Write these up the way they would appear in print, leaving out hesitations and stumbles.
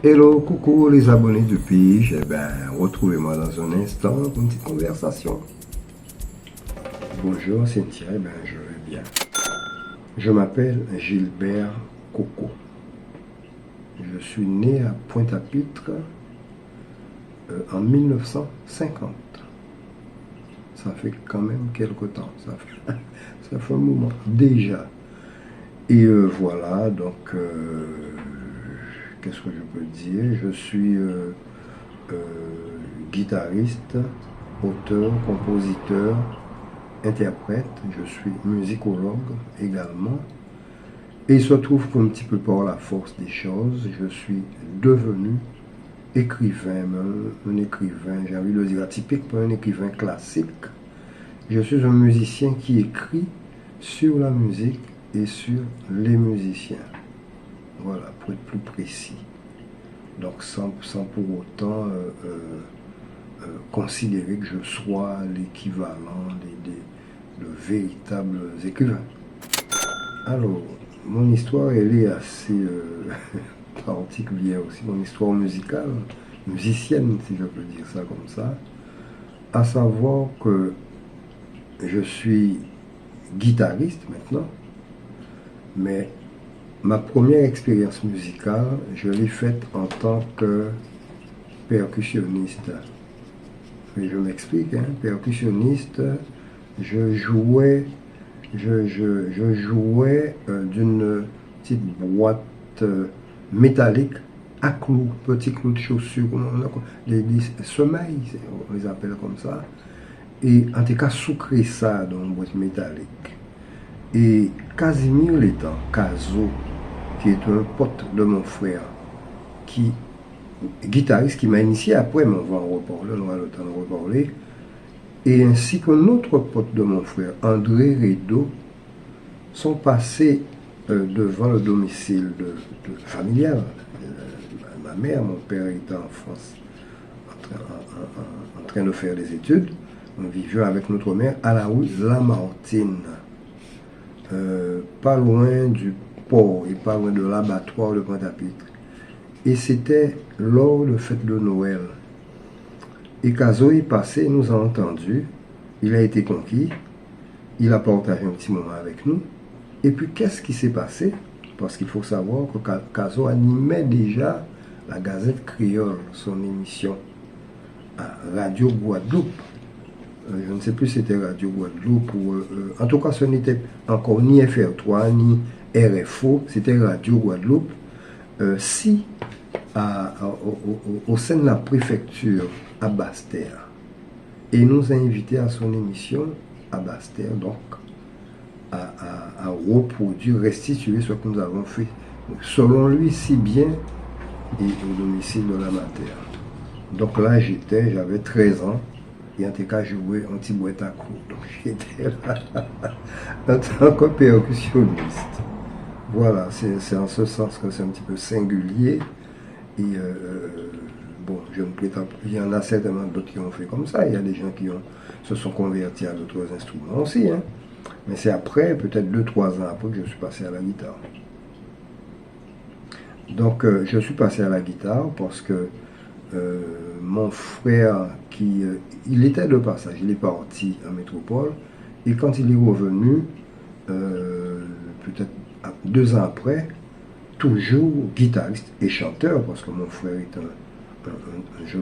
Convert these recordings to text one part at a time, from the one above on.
Hello, coucou les abonnés du Pige. Retrouvez-moi dans un instant pour une petite conversation. Bonjour Cynthia, je vais bien. Je m'appelle Gilbert Coco. Je suis né à Pointe-à-Pitre en 1950. Ça fait quand même quelque temps, ça fait un moment déjà. Et voilà, donc, qu'est-ce que je peux dire? Je suis guitariste, auteur, compositeur, interprète, je suis musicologue également. Et il se trouve qu'un petit peu par la force des choses, je suis devenu écrivain, un écrivain, j'ai envie de dire atypique, pas un écrivain classique. Je suis un musicien qui écrit sur la musique et sur les musiciens. Voilà, pour être plus précis. Donc sans pour autant considérer que je sois l'équivalent de véritables écrivains. Alors, mon histoire, elle est assez particulière aussi, mon histoire musicale, musicienne, si je peux dire ça comme ça. À savoir que je suis guitariste maintenant, mais ma première expérience musicale, je l'ai faite en tant que percussionniste. Et je m'explique, hein, percussionniste, je jouais d'une petite boîte métallique à clous, petits clous de chaussures, des semelles, on les appelle comme ça. Et en tout cas, sucré ça dans une boîte métallique. Et Casimir l'étant, Caso, qui est un pote de mon frère, guitariste qui m'a initié, après, mais on va en reparler, on aura le temps de reparler, et ainsi qu'un autre pote de mon frère, André Redo, sont passés devant le domicile familial. Ma mère, mon père était en France, en train de faire des études. On vivait avec notre mère à la rue Lamartine, pas loin du port et pas loin de l'abattoir de Pointe-à-Pitre. Et c'était lors de fête de Noël. Et Caso est passé, il nous a entendus, il a été conquis, il a partagé un petit moment avec nous. Et puis qu'est-ce qui s'est passé? Parce qu'il faut savoir que Caso animait déjà la Gazette Créole, son émission à Radio Guadeloupe. Je ne sais plus si c'était Radio Guadeloupe ou... en tout cas, ce n'était encore ni FR3 ni RFO, c'était Radio Guadeloupe. Au sein de la préfecture à Basse-Terre. Et il nous a invités à son émission à Basse-Terre, donc à reproduire, restituer ce que nous avons fait, selon lui, si bien, et au domicile de l'amateur. Donc là, j'avais 13 ans, et en tout cas, je jouais un petit boîte à clous. Donc j'étais là en tant que percussionniste. Voilà, c'est en ce sens que c'est un petit peu singulier. Et bon, je me prétends, il y en a certainement d'autres qui ont fait comme ça. Il y a des gens qui se sont convertis à d'autres instruments aussi. Hein. Mais c'est après, peut-être 2-3 ans après, que je suis passé à la guitare. Donc, je suis passé à la guitare parce que mon frère, il était de passage, il est parti en métropole. Et quand il est revenu, peut-être 2 ans après, toujours guitariste et chanteur, parce que mon frère est je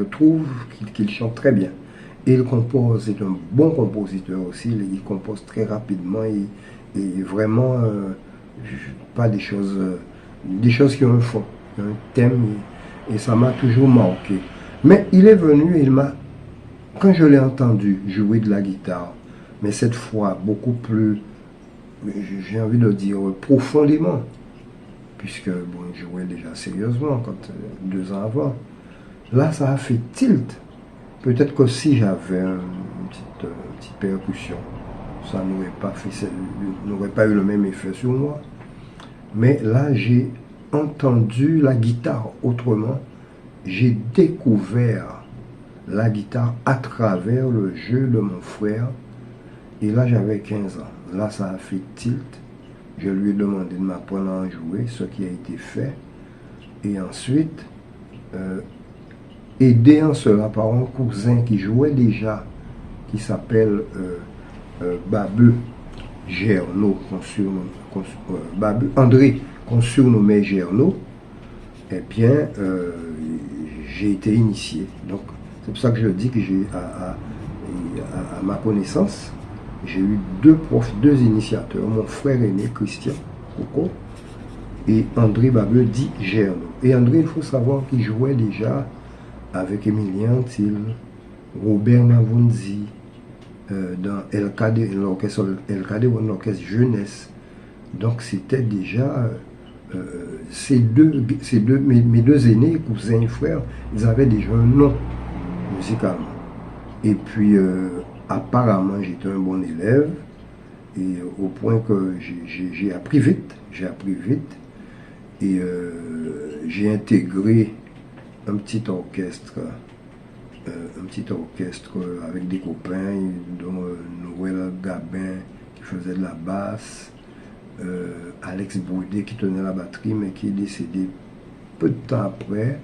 trouve qu'il chante très bien. Et il compose, c'est un bon compositeur aussi, il compose très rapidement et vraiment pas des choses qui ont un fond, un thème, et ça m'a toujours marqué. Mais il est venu et quand je l'ai entendu jouer de la guitare, mais cette fois beaucoup plus, j'ai envie de dire profondément, puisque bon, je jouais déjà sérieusement 2 ans avant. Là, ça a fait tilt. Peut-être que si j'avais une petite percussion, ça n'aurait pas eu le même effet sur moi. Mais là, j'ai entendu la guitare autrement. J'ai découvert la guitare à travers le jeu de mon frère. Et là, j'avais 15 ans. Là, ça a fait tilt. Je lui ai demandé de m'apprendre à en jouer, ce qui a été fait. Et ensuite, aidé en cela par un cousin qui jouait déjà, qui s'appelle Babeu Gernaud, André, qu'on surnommait Gernaud, eh bien, j'ai été initié. Donc, c'est pour ça que je dis que j'ai, à ma connaissance, j'ai eu deux profs, deux initiateurs, mon frère aîné, Christian Coco, et André Babeu dit Gernaud. Et André, il faut savoir qu'il jouait déjà avec Emilien Thiel, Robert Navonzi, dans LKD, l'orchestre LKD ou l'orchestre jeunesse. Donc c'était déjà mes deux aînés, cousins et frères, ils avaient déjà un nom musicalement. Et puis apparemment j'étais un bon élève, et au point que j'ai appris vite, et j'ai intégré un petit orchestre avec des copains, dont Noël Gabin qui faisait de la basse, Alex Boudet qui tenait la batterie, mais qui est décédé peu de temps après.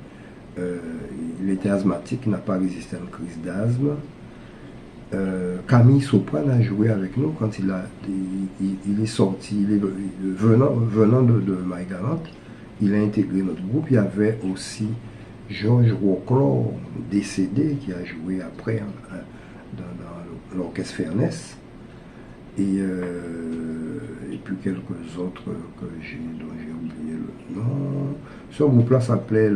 Il était asthmatique, il n'a pas résisté à une crise d'asthme. Camille Sopran a joué avec nous quand il est sorti, venant de Marie-Galante, il a intégré notre groupe. Il y avait aussi Georges Roclor, décédé, qui a joué après dans l'orchestre Fernès, et puis quelques autres dont j'ai oublié le nom. Ce groupe-là s'appelait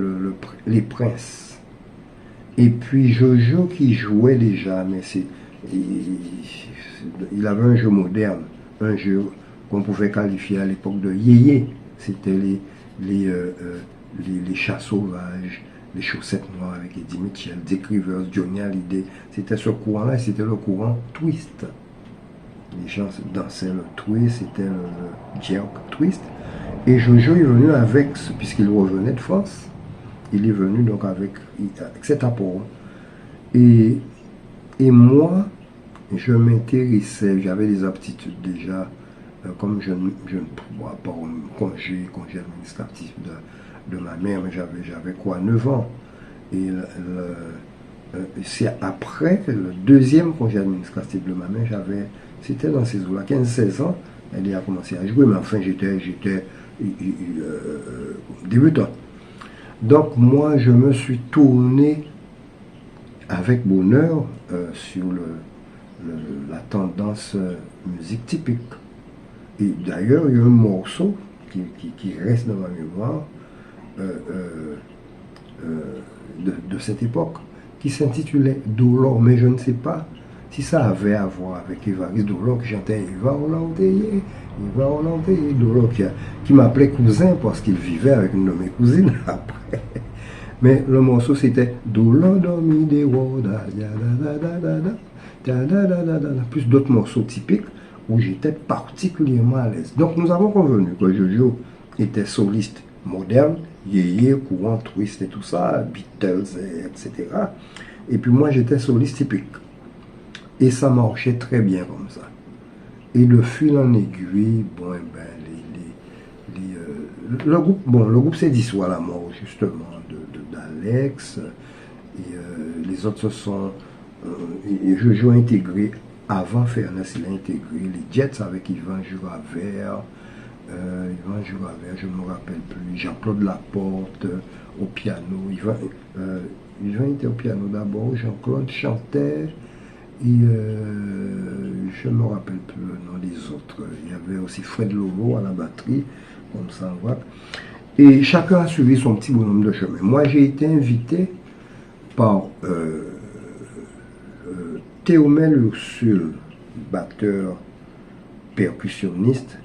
Les Princes. Et puis Jojo qui jouait déjà, mais il avait un jeu moderne, un jeu qu'on pouvait qualifier à l'époque de yéyé. C'était les chats sauvages, les chaussettes noires avec Eddie Mitchell, Dick Rivers, Johnny Hallyday. C'était ce courant-là, c'était le courant twist. Les gens dansaient le twist, c'était le jerk twist. Et Jojo est venu avec, puisqu'il revenait de France, il est venu donc avec cet apport. Et moi, je m'intéressais, j'avais des aptitudes déjà, comme je ne pourrais pas congé administratif de ma mère, mais j'avais quoi, 9 ans. Et c'est après le deuxième congé administratif de ma mère, c'était dans ces eaux-là, 15-16 ans, elle a commencé à jouer, mais enfin j'étais débutant. Donc moi, je me suis tourné avec bonheur sur la tendance musique typique. Et d'ailleurs, il y a un morceau qui reste dans ma mémoire de cette époque, qui s'intitulait Dolor, mais je ne sais pas si ça avait à voir avec Évariste Dolor qui chantait Eva Hollandais, Dolor qui m'appelait cousin parce qu'il vivait avec une de mes cousines après. Mais le morceau c'était Dolor dormi des woda, plus d'autres morceaux typiques où j'étais particulièrement à l'aise. Donc nous avons convenu que Jojo était soliste moderne, yéyé, courant, twist et tout ça, Beatles, etc. Et puis moi j'étais soliste typique. Et ça marchait très bien comme ça. Et de fil en aiguille, bon, le groupe s'est dissous à la mort justement d'Alex. Et les autres se sont... et Jojo a intégré, avant Fernès, il a intégré les Jets avec Yvan Juravert. Je ne me rappelle plus. Jean-Claude Laporte au piano. Yvan était au piano d'abord. Jean-Claude chantait. Et je ne me rappelle plus le nom des autres. Il y avait aussi Fred Lolo à la batterie, comme ça on voit. Et chacun a suivi son petit bonhomme de chemin. Moi, j'ai été invité par Théomèle Ursule, batteur percussionniste,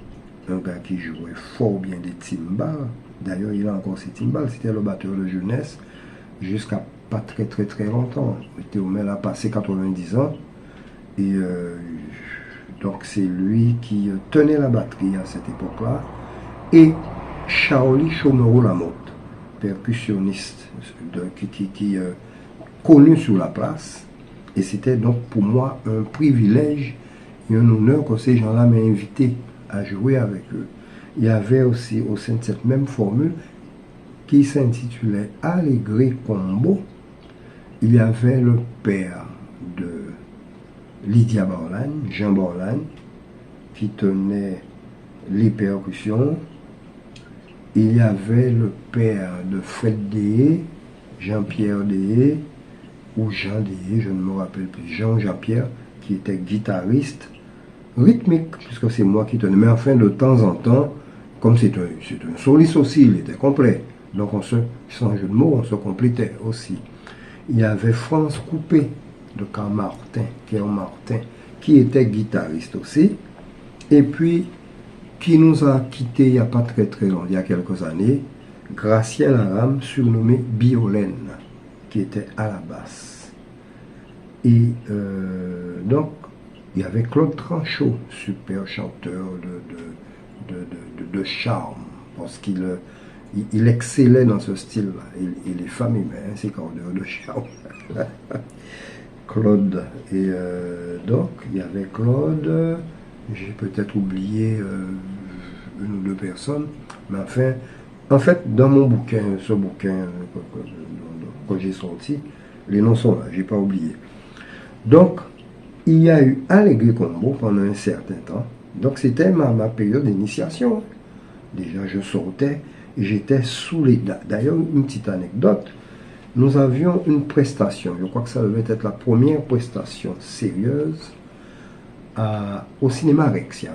un gars qui jouait fort bien des timbales. D'ailleurs, il a encore ses timbales. C'était le batteur de jeunesse jusqu'à pas très longtemps. Théomèle a passé 90 ans. Et donc, c'est lui qui tenait la batterie à cette époque-là. Et Charlie Chomero-Lamotte, percussionniste qui connu sur la place. Et c'était donc pour moi un privilège et un honneur que ces gens-là m'aient invité à jouer avec eux. Il y avait aussi au sein de cette même formule qui s'intitulait Allegri Combo, il y avait le père de Lydia Borlagne, Jean Borlagne, qui tenait les percussions. Il y avait le père de Fred Deshaies, Jean-Pierre Deshaies, ou Jean Deshaies, je ne me rappelle plus, Jean-Pierre, qui était guitariste rythmique, puisque c'est moi qui tenais. Mais enfin, de temps en temps, comme c'est un soliste aussi, il était complet. Donc, sans jeu de mots, on se complétait aussi. Il y avait France Coupé de Kermartin, qui était guitariste aussi. Et puis, qui nous a quittés il n'y a pas très longtemps, il y a quelques années, Gracien Laram, surnommé Biolène, qui était à la basse. Et donc, il y avait Claude Tranchot, super chanteur de charme, parce qu'il excellait dans ce style-là. Et les femmes aimaient ses cordeurs de charme. Claude. Et donc, il y avait Claude, j'ai peut-être oublié une ou deux personnes, mais enfin, en fait, dans mon bouquin, ce bouquin que j'ai sorti, les noms sont là, j'ai pas oublié. Donc, il y a eu Allegri Combo pendant un certain temps. Donc, c'était ma période d'initiation. Déjà, je sortais et j'étais sous les... D'ailleurs, une petite anecdote. Nous avions une prestation. Je crois que ça devait être la première prestation sérieuse au cinéma Rex. Il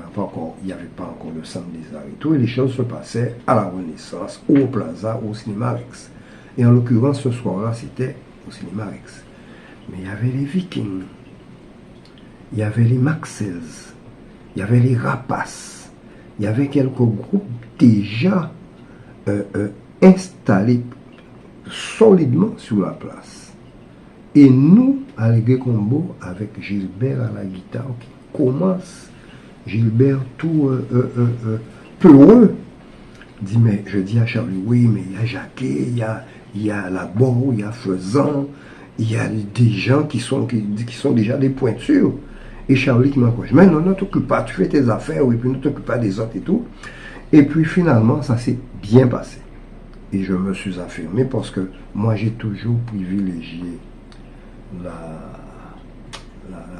n'y avait pas encore le centre des arts et tout. Et les choses se passaient à la Renaissance, au Plaza, au cinéma Rex. Et en l'occurrence, ce soir-là, c'était au cinéma Rex. Mais il y avait les Vikings. Il y avait les Maxels, il y avait les Rapaces, il y avait quelques groupes déjà installés solidement sur la place. Et nous, Allegri Combo, avec Gilbert à la guitare, qui commence, Gilbert tout peureux, dit, mais je dis à Charlie, oui, mais il y a Jacquet, il y a Labor, il y a Faisan, il y a des gens qui sont déjà des pointures. Et Charlie qui m'encourage, mais non, ne t'occupe pas, tu fais tes affaires, et puis ne t'occupe pas des autres et tout. Et puis finalement, ça s'est bien passé. Et je me suis affirmé parce que moi, j'ai toujours privilégié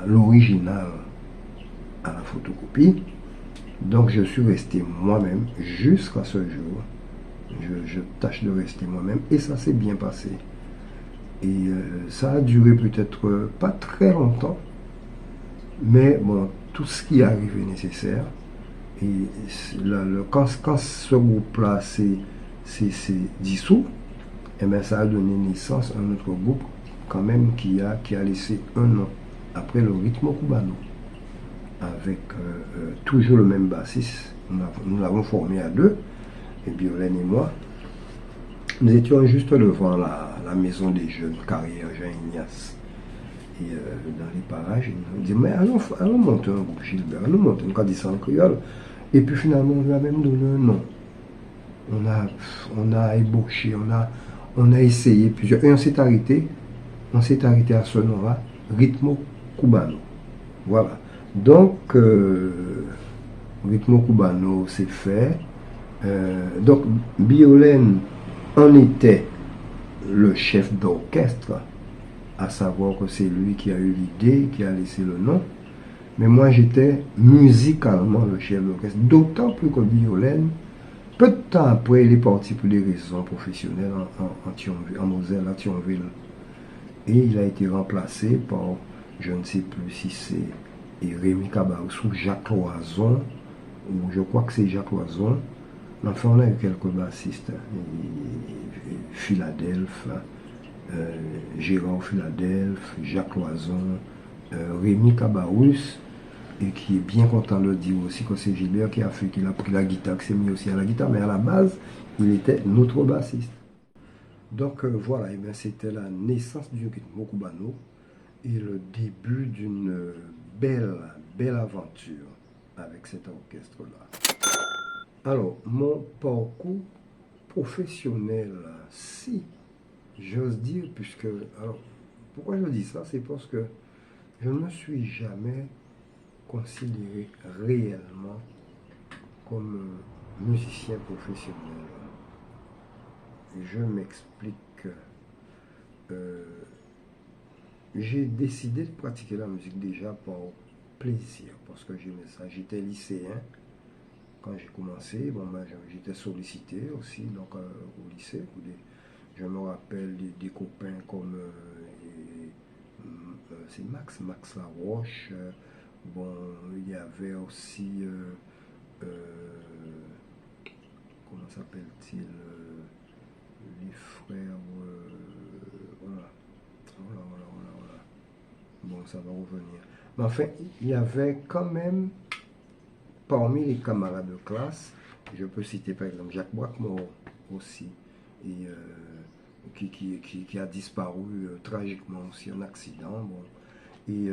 l'original à la photocopie. Donc je suis resté moi-même jusqu'à ce jour. Je tâche de rester moi-même et ça s'est bien passé. Et ça a duré peut-être pas très longtemps. Mais bon, tout ce qui arrive est nécessaire. Et quand ce groupe-là s'est dissous, eh bien, ça a donné naissance à un autre groupe quand même qui a laissé un nom après le Ritmo Cubano, avec toujours le même bassiste. Nous l'avons formé à deux, et Biolène et moi. Nous étions juste devant la maison des jeunes, carrière Jean-Ignace. Et dans les parages, ils nous disaient, mais allons monter un groupe Gilbert, allons monter un dit ça en créole. Et puis finalement, on lui a même donné un nom. On a ébauché, on a essayé plusieurs. Et on s'est arrêté à ce nom-là, Ritmo Cubano. Voilà. Donc, Ritmo Cubano, c'est fait. Donc, Biolène en était le chef d'orchestre, à savoir que c'est lui qui a eu l'idée, qui a laissé le nom. Mais moi, j'étais musicalement le chef d'orchestre, d'autant plus que Biolène, peu de temps après, il est parti pour des raisons professionnelles en Moselle, à Thionville. Et il a été remplacé par, je ne sais plus si c'est Rémi Cabarrus ou Jacques Loison, ou je crois que c'est Jacques Loison. Enfin, on a eu quelques bassistes, Philadelphe, Gérard Philadelphe, Jacques Loison, Rémi Cabarrus, et qui est bien content de le dire aussi que c'est Gilbert qu'il a pris la guitare, qui s'est mis aussi à la guitare, mais à la base, il était notre bassiste. Donc voilà, et bien c'était la naissance du Ritmo Cubano et le début d'une belle aventure avec cet orchestre-là. Alors, mon parcours professionnel, si j'ose dire, puisque... Alors, pourquoi je dis ça? C'est parce que je ne me suis jamais considéré réellement comme musicien professionnel. Je m'explique. Euh, j'ai décidé de pratiquer la musique déjà par plaisir, parce que j'aimais ça. J'étais lycéen quand j'ai commencé. Bon, ben, j'étais sollicité aussi donc, au lycée. Je me rappelle des copains comme c'est Max Laroche. Bon, il y avait aussi comment s'appelle-t-il les frères voilà. Voilà, voilà, voilà, voilà. Bon, ça va revenir. Mais enfin, il y avait quand même parmi les camarades de classe, je peux citer par exemple Jacques Braquemore aussi, et qui a disparu tragiquement aussi en accident. Bon. Et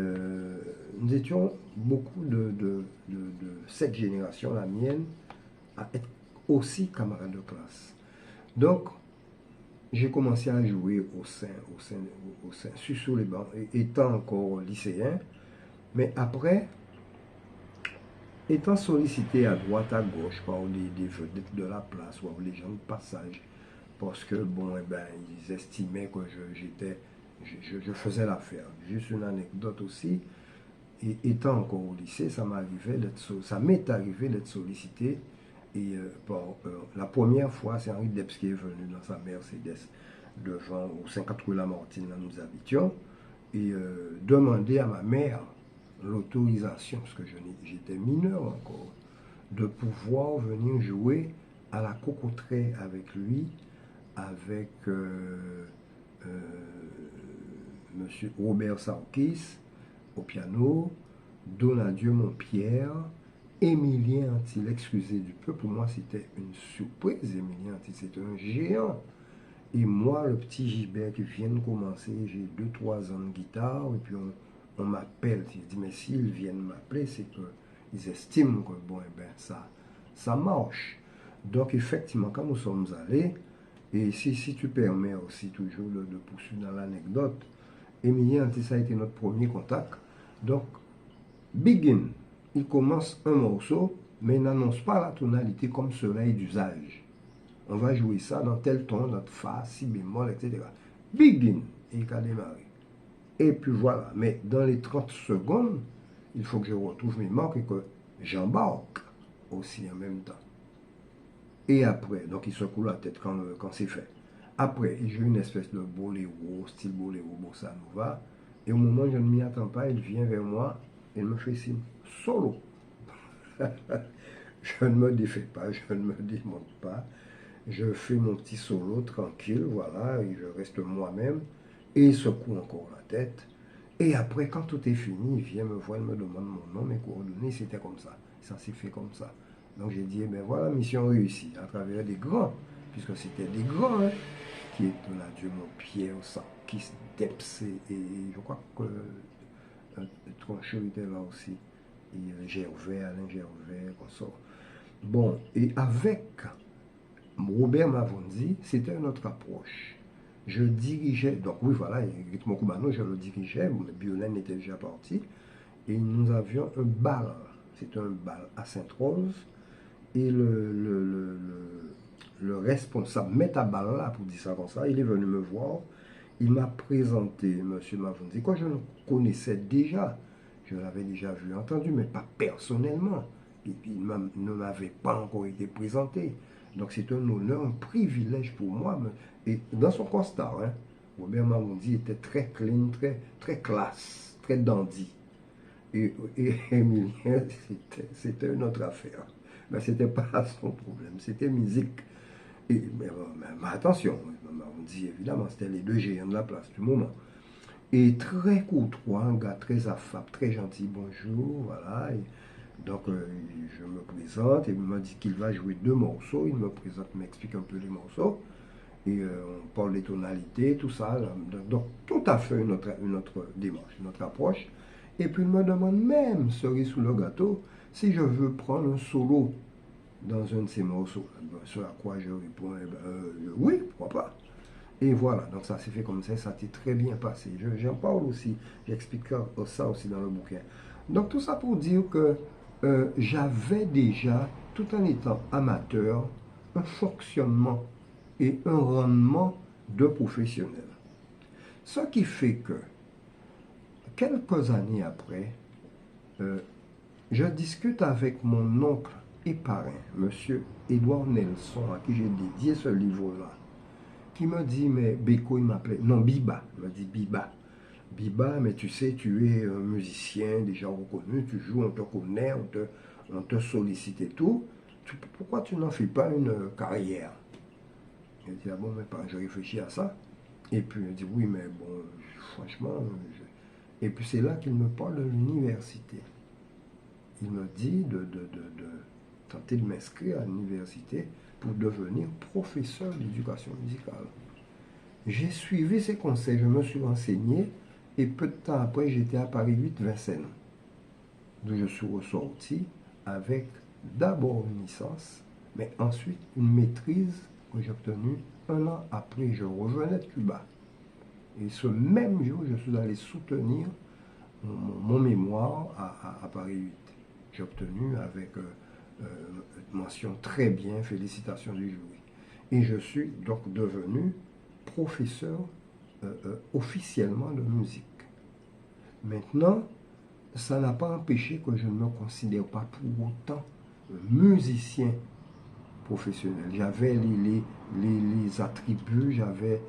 nous étions beaucoup de cette génération, la mienne, à être aussi camarades de classe. Donc, j'ai commencé à jouer sur les bancs, étant encore lycéen. Mais après, étant sollicité à droite, à gauche par des vedettes de la place ou les gens de passage, parce que, bon, eh ben, ils estimaient que je faisais l'affaire. Juste une anecdote aussi, et étant encore au lycée, ça m'est arrivé d'être sollicité. Et la première fois, c'est Henri Debs qui est venu dans sa Mercedes devant, au 50 rue Lamartine, là nous habitions, et demander à ma mère l'autorisation, parce que j'étais mineur encore, de pouvoir venir jouer à la cocoterie avec lui, avec euh, monsieur Robert Sarkis au piano, Donadieu Montpierre, Émilien Antil, excusez du peu, pour moi c'était une surprise, Émilien Antil, c'est un géant. Et moi, le petit Gilbert qui vient de commencer, j'ai 2-3 ans de guitare, et puis on m'appelle. Je dis, mais s'ils viennent m'appeler, c'est qu'ils estiment que, bon, eh ben, ça marche. Donc, effectivement, quand nous sommes allés, et si tu permets aussi toujours de poursuivre dans l'anecdote, Émilien Antis, ça a été notre premier contact. Donc, Begin, il commence un morceau, mais il n'annonce pas la tonalité comme cela est d'usage. On va jouer ça dans tel ton, notre fa, si bémol, etc. Begin, et il a démarré. Et puis voilà, mais dans les 30 secondes, il faut que je retrouve mes marques et que j'embarque aussi en même temps. Et après, donc il secoue la tête quand c'est fait. Après, il joue une espèce de boléro, style boléro, bossa nova. Et au moment où je ne m'y attends pas, il vient vers moi et il me fait signe solo. Je ne me défais pas, je ne me démonte pas. Je fais mon petit solo tranquille, voilà, et je reste moi-même. Et il secoue encore la tête. Et après, quand tout est fini, il vient me voir, il me demande mon nom, mes coordonnées, c'était comme ça. Ça s'est fait comme ça. Donc j'ai dit, eh bien voilà, mission réussie, à travers des grands, puisque c'était des grands, hein, qui est Donadieu Montpierre, qui se depsait, et je crois que Troncheux était là aussi, et Gervais, Alain Gervais, consort. Bon, et avec Robert Mavondi, c'était notre approche. Je dirigeais, donc oui, voilà, Rythmo Cubano, je le dirigeais, Biolène était déjà parti, et nous avions un bal. C'était un bal à Sainte-Rose, et le responsable, Metabal là, pour dire ça comme ça, il est venu me voir, il m'a présenté M. Mavondi, que je le connaissais déjà, je l'avais déjà vu, entendu, mais pas personnellement. Il ne m'avait pas encore été présenté. Donc c'est un honneur, un privilège pour moi. Et dans son constat, hein, Robert Mavondi était très clean, très classe, très dandy. Et Emilien, c'était une autre affaire. Mais ce n'était pas son problème, c'était musique. Mais attention, on dit évidemment, c'était les deux géants de la place du moment. Et très courtois, un gars très affable, très gentil, bonjour, voilà. Et donc je me présente, et il m'a dit qu'il va jouer 2 morceaux, il me présente, m'explique un peu les morceaux, et on parle des tonalités, tout ça. Donc tout à fait une autre démarche, une autre approche. Et puis il me demande même, cerise sous le gâteau, si je veux prendre un solo dans un de ces morceaux. Ce à quoi je réponds, eh ben, oui, pourquoi pas. Et voilà, donc ça s'est fait comme ça s'est très bien passé. J'en parle aussi, j'explique ça aussi dans le bouquin. Donc tout ça pour dire que j'avais déjà tout en étant amateur, un fonctionnement et un rendement de professionnel. Ce qui fait que, quelques années après, euh, je discute avec mon oncle et parrain, monsieur Edouard Nelson, à qui j'ai dédié ce livre-là, qui me dit, mais Beko, il m'appelait, non, Biba, il m'a dit Biba. Biba, mais tu sais, tu es un musicien déjà reconnu, tu joues, on te connaît, on te sollicite et tout. Pourquoi tu n'en fais pas une carrière? Je dis, ah bon, mais pas, je réfléchis à ça. Et puis, il dit, oui, mais bon, franchement, et puis c'est là qu'il me parle de l'université. Il me dit de tenter de m'inscrire à l'université pour devenir professeur d'éducation musicale. J'ai suivi ses conseils, je me suis renseigné, et peu de temps après, j'étais à Paris 8, Vincennes, d'où je suis ressorti avec d'abord une licence, mais ensuite une maîtrise que j'ai obtenue un an après. Je revenais de Cuba. Et ce même jour, je suis allé soutenir mon mémoire à Paris 8. J'ai obtenu avec mention très bien, félicitations du jury. Et je suis donc devenu professeur officiellement de musique. Maintenant, ça n'a pas empêché que je ne me considère pas pour autant musicien professionnel. J'avais les attributs, j'avais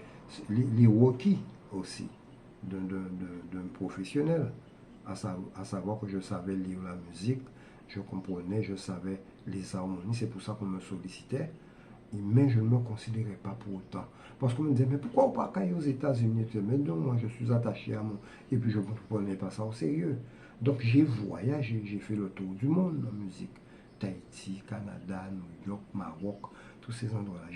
les requis aussi d'un professionnel, à savoir que je savais lire la musique, je comprenais, je savais les harmonies, c'est pour ça qu'on me sollicitait, mais je ne me considérais pas pour autant. Parce qu'on me disait, mais pourquoi pas aller aux États-Unis? Mais non, moi je suis attaché à mon... Et puis je ne prenais pas ça au sérieux. Donc j'ai voyagé, j'ai fait le tour du monde en musique. Tahiti, Canada, New York, Maroc, tous ces endroits-là.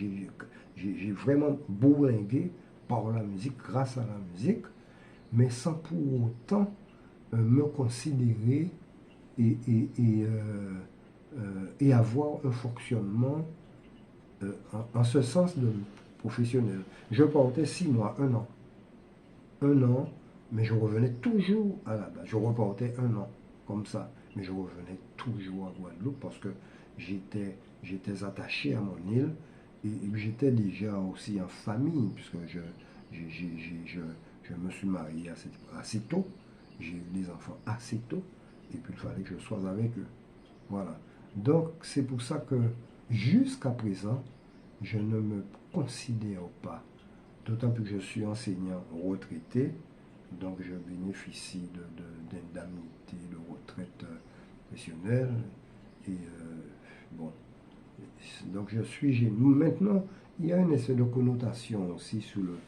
J'ai vraiment bourlingué par la musique, grâce à la musique, mais sans pour autant me considérer et avoir un fonctionnement en ce sens de professionnel. Je portais 6 mois, un an, mais je revenais toujours à la base. Je reportais un an, comme ça, mais je revenais toujours à Guadeloupe parce que j'étais attaché à mon île et j'étais déjà aussi en famille, puisque je me suis marié assez tôt, j'ai eu des enfants assez tôt, et puis il fallait que je sois avec eux. Voilà. Donc, c'est pour ça que jusqu'à présent, je ne me considère pas, d'autant plus que je suis enseignant retraité, donc je bénéficie d'indemnités de retraite professionnelle. Et bon, donc je suis. Maintenant, il y a une espèce de connotation aussi sur le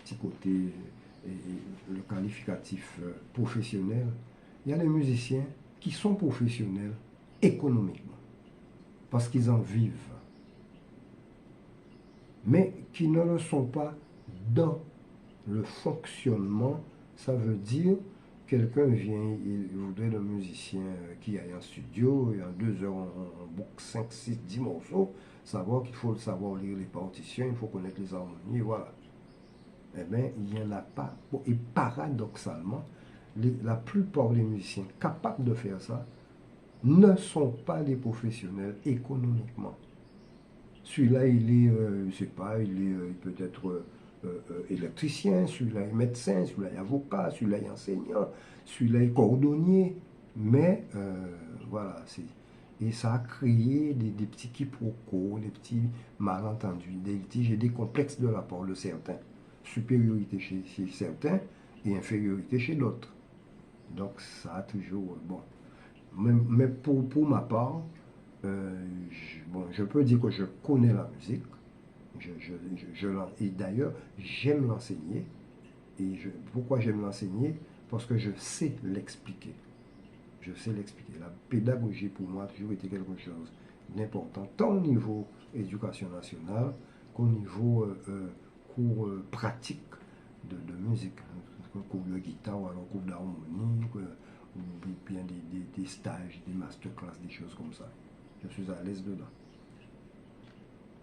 petit côté et le qualificatif professionnel. Il y a des musiciens qui sont professionnels économiquement, parce qu'ils en vivent, mais qui ne le sont pas dans le fonctionnement. Ça veut dire, quelqu'un vient, il voudrait le musicien qui aille en studio, et en 2 heures, on boucle 5, 6, 10 morceaux, savoir qu'il faut savoir lire les partitions, il faut connaître les harmonies, voilà. Eh bien, il n'y en a pas. Et paradoxalement, la plupart des musiciens capables de faire ça ne sont pas des professionnels économiquement. Celui-là, il est, je sais pas, il peut être électricien, celui-là est médecin, celui-là est avocat, celui-là est enseignant, celui-là est cordonnier. Mais voilà, et ça a créé des petits quiproquos, des petits malentendus, des litiges et des complexes de la part de certains. Supériorité chez certains et infériorité chez d'autres. Donc ça a toujours... Bon. Mais pour ma part, je peux dire que je connais la musique. Et d'ailleurs, j'aime l'enseigner. Et pourquoi j'aime l'enseigner? Parce que je sais l'expliquer. Je sais l'expliquer. La pédagogie, pour moi, a toujours été quelque chose d'important, tant au niveau éducation nationale qu'au niveau cours pratique de musique. Cours de guitare, ou alors cours d'harmonie, ou bien des stages, des masterclass, des choses comme ça. Je suis à l'aise dedans.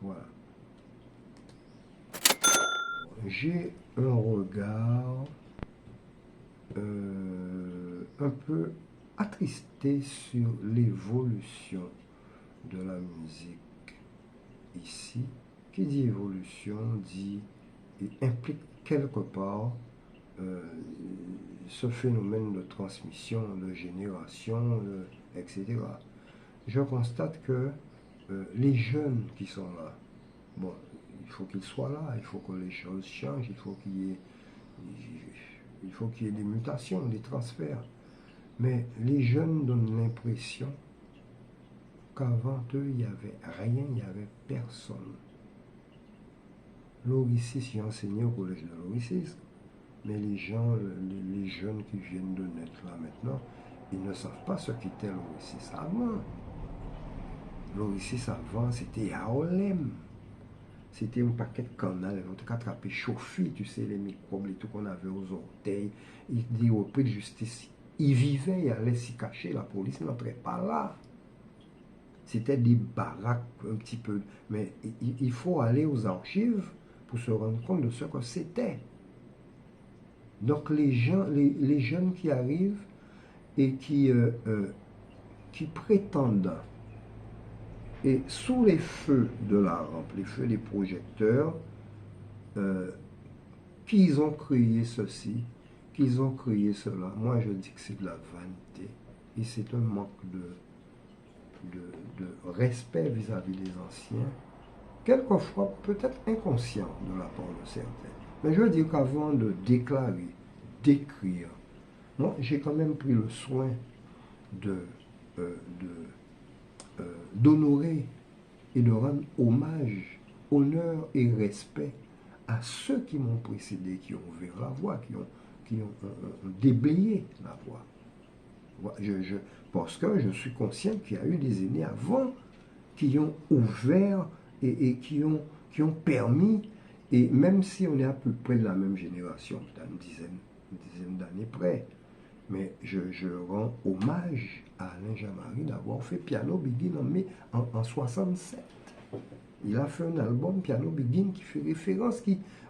Voilà. J'ai un regard un peu attristé sur l'évolution de la musique ici. Qui dit évolution dit et implique quelque part ce phénomène de transmission, de génération, etc. Je constate que les jeunes qui sont là, bon, il faut qu'ils soient là, il faut que les choses changent, il faut qu'il y ait des mutations, des transferts. Mais les jeunes donnent l'impression qu'avant eux, il n'y avait rien, il n'y avait personne. L'Auricis, j'ai enseigné au collège de l'Auricis, mais les gens, les jeunes qui viennent de naître là maintenant, ils ne savent pas ce qu'était l'Auricis avant. L'Auricis avant, c'était Yaolem. C'était un paquet de canal, on t'a attrapé chauffi, tu sais, les microbes, et tout qu'on avait aux orteils. Il dit au prix de justice, il vivait, il allait s'y cacher, la police n'entrait pas là. C'était des baraques un petit peu. Mais il faut aller aux archives pour se rendre compte de ce que c'était. Donc les jeunes qui arrivent et qui prétendent, et sous les feux de la rampe, les feux des projecteurs, qu'ils ont créé ceci, qu'ils ont créé cela. Moi, je dis que c'est de la vanité. Et c'est un manque de respect vis-à-vis des anciens, quelquefois peut-être inconscient de la part de certains. Mais je veux dire qu'avant de déclarer, d'écrire, moi, j'ai quand même pris le soin d'honorer et de rendre hommage, honneur et respect à ceux qui m'ont précédé, qui ont ouvert la voie, qui ont déblayé la voie. Parce que je suis conscient qu'il y a eu des aînés avant qui ont ouvert et qui ont permis, et même si on est à peu près de la même génération, peut-être une dizaine d'années près, mais je rends hommage à Alain Jean-Marie d'avoir fait Piano Begin en 67. Il a fait un album Piano Begin qui fait référence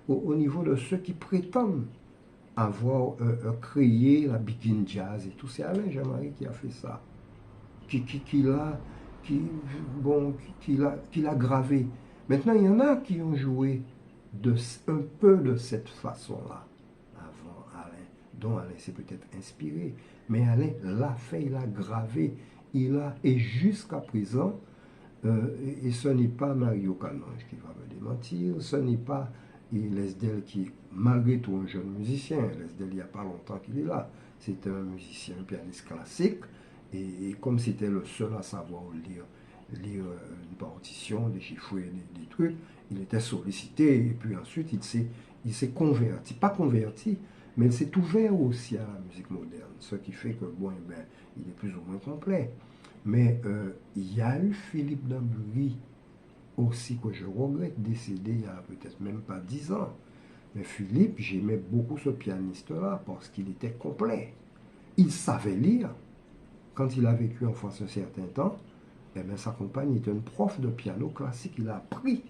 au niveau de ceux qui prétendent avoir créé la Begin Jazz et tout. C'est Alain Jean-Marie qui a fait ça, qui l'a gravé. Maintenant, il y en a qui ont joué un peu de cette façon-là avant Alain, dont Alain s'est peut-être inspiré. Mais Alain l'a fait, il a gravé, et jusqu'à présent, et ce n'est pas Mario Canonge qui va me démentir, ce n'est pas Lesdel qui est malgré tout un jeune musicien. Lesdel, il n'y a pas longtemps qu'il est là. C'est un musicien, un pianiste classique, et comme c'était le seul à savoir lire une partition, déchiffrer des trucs, il était sollicité, et puis ensuite il s'est converti, pas converti, mais il s'est ouvert aussi à la musique moderne, ce qui fait que, bon, eh ben, il est plus ou moins complet. Mais il y a eu Philippe Dambury aussi, que je regrette, décédé il y a peut-être même pas 10 ans. Mais Philippe, j'aimais beaucoup ce pianiste-là parce qu'il était complet. Il savait lire. Quand il a vécu en France un certain temps, eh bien, sa compagne était une prof de piano classique. Il a appris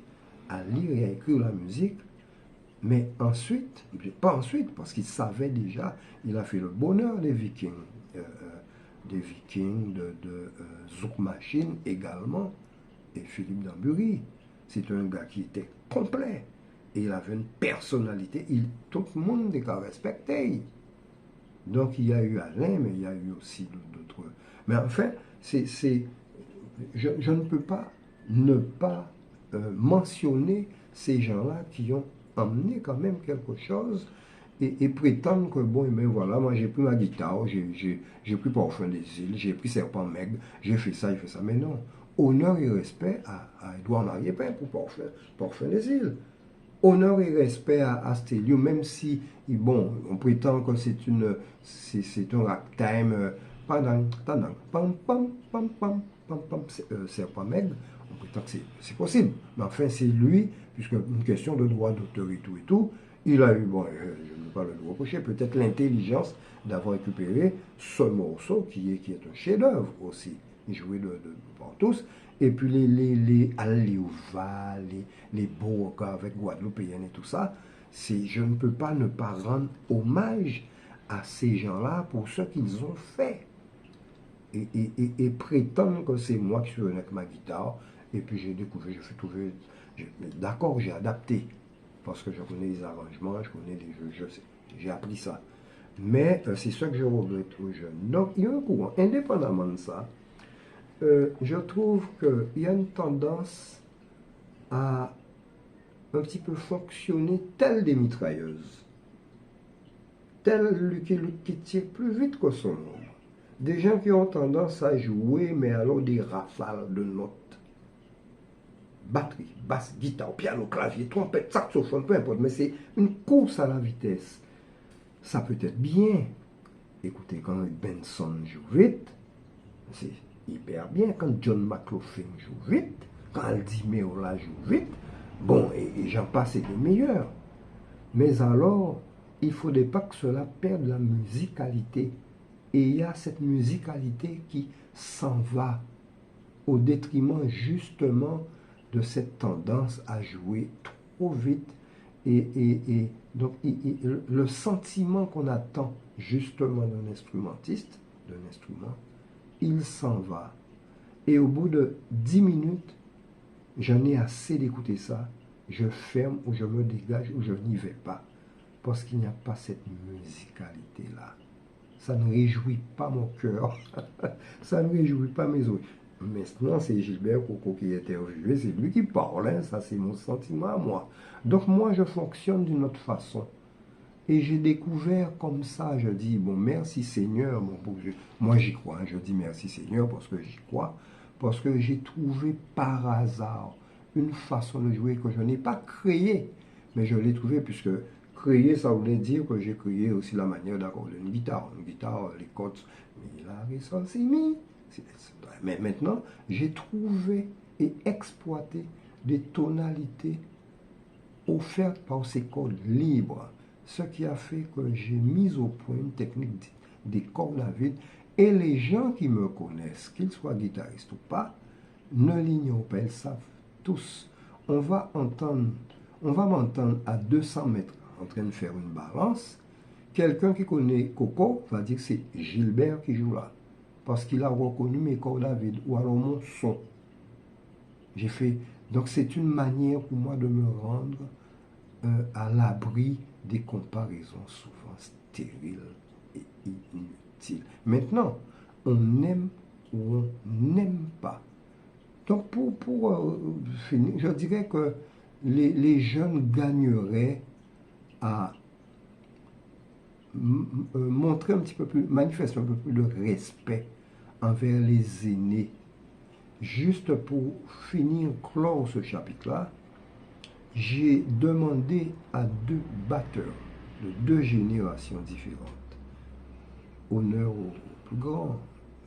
à lire et à écrire la musique. Mais ensuite, pas ensuite, parce qu'il savait déjà, il a fait le bonheur des Vikings, de Zouk Machine également, et Philippe Dambury. C'est un gars qui était complet. Et il avait une personnalité, tout le monde les respectait. Donc il y a eu Alain, mais il y a eu aussi d'autres. Mais enfin, je ne peux pas ne pas mentionner ces gens-là qui ont emmené quand même quelque chose et prétendre que, bon, mais voilà, moi j'ai pris ma guitare, j'ai pris Parfum des îles, j'ai pris Serpent Maigre, j'ai fait ça, mais non. Honneur et respect à Edouard Mariépin pour Parfum des îles. Honneur et respect à Stélio, même si, bon, on prétend que c'est un ragtime, pam, pam, pam, pam, pam, pam, Serpent Maigre, on prétend que c'est possible. Mais enfin, c'est lui, puisque une question de droit d'auteur et tout, il a eu, bon, je ne veux pas le reprocher, peut-être l'intelligence d'avoir récupéré ce morceau qui est un chef-d'œuvre aussi, joué par tous. Et puis les Aliouva, les Bourgas avec Guadeloupéenne et tout ça, je ne peux pas ne pas rendre hommage à ces gens-là pour ce qu'ils ont fait. et prétendre que c'est moi qui suis venu avec ma guitare. Et puis j'ai découvert, j'ai fait trouver. D'accord, j'ai adapté. Parce que je connais les arrangements, je connais les jeux, je sais. J'ai appris ça. Mais c'est ça que je regrette aux jeunes. Donc il y a un courant. Indépendamment de ça, je trouve qu'il y a une tendance à un petit peu fonctionner tel des mitrailleuses. Tel qui tire plus vite que son ombre. Des gens qui ont tendance à jouer, mais alors des rafales de notes. Batterie, basse, guitare, piano, clavier, trompette, saxophone, peu importe. Mais c'est une course à la vitesse. Ça peut être bien. Écoutez, quand Benson joue vite, c'est hyper bien. Quand John McLaughlin joue vite, quand Aldi Meola joue vite, bon, et j'en passe, c'est les meilleurs. Mais alors, il ne faudrait pas que cela perde la musicalité. Et il y a cette musicalité qui s'en va au détriment justement de cette tendance à jouer trop vite. Et donc, le sentiment qu'on attend justement d'un instrumentiste, d'un instrument, il s'en va. Et au bout de 10 minutes, j'en ai assez d'écouter ça. Je ferme ou je me dégage ou je n'y vais pas. Parce qu'il n'y a pas cette musicalité-là. Ça ne réjouit pas mon cœur. Ça ne réjouit pas mes oreilles. Maintenant, c'est Gilbert Coco qui est interviewé. C'est lui qui parle. Hein. Ça, c'est mon sentiment à moi. Donc, moi, je fonctionne d'une autre façon. Et j'ai découvert comme ça, je dis, bon, merci Seigneur. Moi, j'y crois. Hein. Je dis merci Seigneur parce que j'y crois. Parce que j'ai trouvé par hasard une façon de jouer que je n'ai pas créée. Mais je l'ai trouvée puisque créer, ça voulait dire que j'ai créé aussi la manière d'accorder une guitare. Une guitare, les cordes, mi, la, ré, sol, si, mi. Mais maintenant, j'ai trouvé et exploité des tonalités offertes par ces cordes libres. Ce qui a fait que j'ai mis au point une technique des cordes à vide. Et les gens qui me connaissent, qu'ils soient guitaristes ou pas, ne l'ignorent pas, ils savent tous. On va m'entendre à 200 mètres en train de faire une balance. Quelqu'un qui connaît Coco va dire que c'est Gilbert qui joue là. Parce qu'il a reconnu mes cordes à vide ou alors mon son. J'ai fait. Donc c'est une manière pour moi de me rendre à l'abri des comparaisons souvent stériles et inutiles. Maintenant, on aime ou on n'aime pas. Donc pour finir, je dirais que les jeunes gagneraient à montrer un petit peu plus, manifester un peu plus de respect envers les aînés. Juste pour finir, clore ce chapitre-là, j'ai demandé à deux batteurs de deux générations différentes, honneur au plus grand,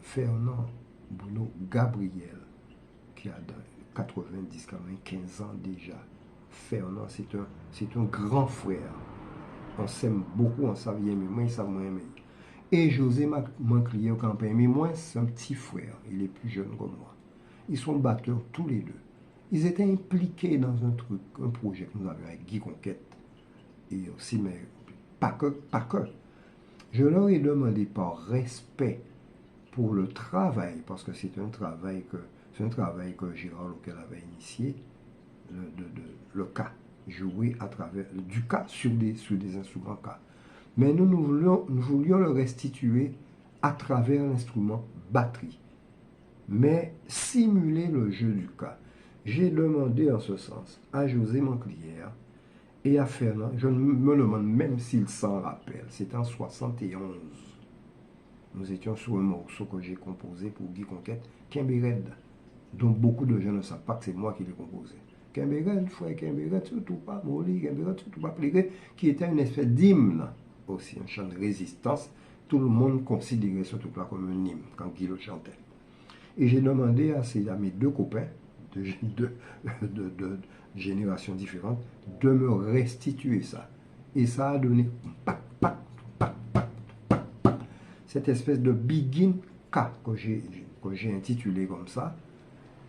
Fernand Boulot Gabriel, qui a 90-95 ans déjà. Fernand, c'est un grand frère. On s'aime beaucoup, on s'aime bien, mais moi, il s'aime moins. Et José Manclier au campagne, mais moi, c'est un petit frère. Il est plus jeune que moi. Ils sont batteurs tous les deux. Ils étaient impliqués dans un projet que nous avions avec Guy Conquête. Et aussi, mais pas que. Je leur ai demandé par respect pour le travail, parce que c'est un travail que Gérard Loquel avait initié, le cas, jouer à travers du cas sur des instruments cas. Mais nous voulions le restituer à travers l'instrument batterie, mais simuler le jeu du cas. J'ai demandé en ce sens à José Manclière et à Fernand, je me demande même s'il s'en rappelle, c'était en 71. Nous étions sur un morceau que j'ai composé pour Guy Conquête, Kimbered, dont beaucoup de gens ne savent pas que c'est moi qui l'ai composé. Kimbered, frère Kimbered, surtout pas, Molly, Kimbered, surtout pas, plaider, qui était une espèce d'hymne aussi, un chant de résistance. Tout le monde considérait ce truc-là comme un hymne quand Guy le chantait. Et j'ai demandé à mes deux copains de générations différentes de me restituer ça. Et ça a donné cette espèce de Begin K que j'ai intitulé comme ça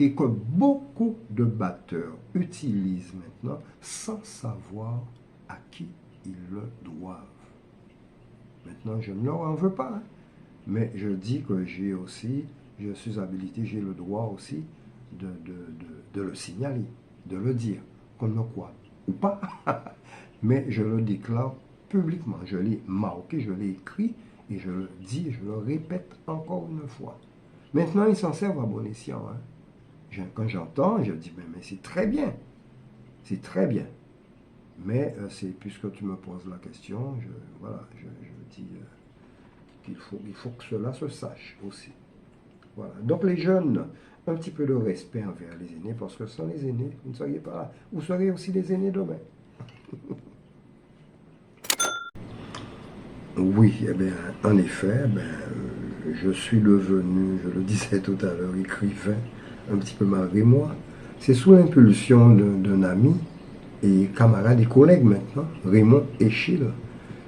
et que beaucoup de batteurs utilisent maintenant sans savoir à qui ils le doivent. Maintenant, je ne leur en veux pas, hein, Mais je dis que j'ai aussi, je suis habilité, j'ai le droit aussi de le signaler, de le dire, qu'on me croit ou pas. Mais je le déclare publiquement. Je l'ai marqué, je l'ai écrit, et je le dis, je le répète encore une fois. Maintenant, ils s'en servent à bon escient. Hein. Quand j'entends, je dis, mais c'est très bien. C'est très bien. Mais puisque tu me poses la question, je dis qu'il faut que cela se sache aussi. Voilà. Donc les jeunes, un petit peu de respect envers les aînés, parce que sans les aînés, vous ne seriez pas là. Vous serez aussi les aînés demain. Oui, eh bien, en effet, je suis devenu, je le disais tout à l'heure, écrivain, un petit peu malgré moi. C'est sous l'impulsion d'un ami et camarade et collègue maintenant, Raymond Échille,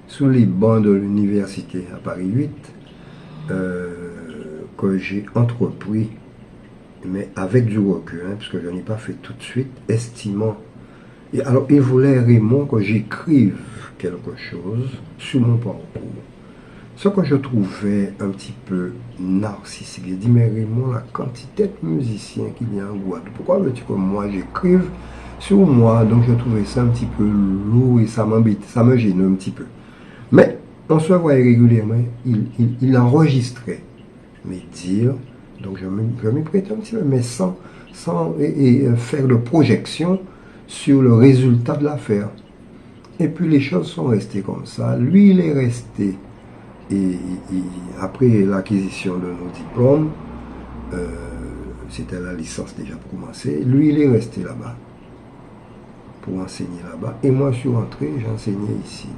sous les bancs de l'université à Paris 8, que j'ai entrepris, mais avec du recul, hein, puisque je n'ai pas fait tout de suite, estimant. Et alors, il voulait, Raymond, que j'écrive quelque chose sur mon parcours. Ce que je trouvais un petit peu narcissique. Il dit, mais Raymond, la quantité de musiciens qu'il y a en Guadeloupe, pourquoi veux-tu que moi j'écrive sur moi? Donc je trouvais ça un petit peu lourd et ça m'embête, ça me gêne un petit peu. Mais on se voyait régulièrement, il enregistrait mes dires, donc je m'y prêtais un petit peu, mais sans faire de projection sur le résultat de l'affaire. Et puis les choses sont restées comme ça. Lui, il est resté. Et après l'acquisition de nos diplômes, c'était la licence déjà pour commencer, lui, il est resté là-bas pour enseigner là-bas. Et moi, je suis rentré, j'enseignais ici.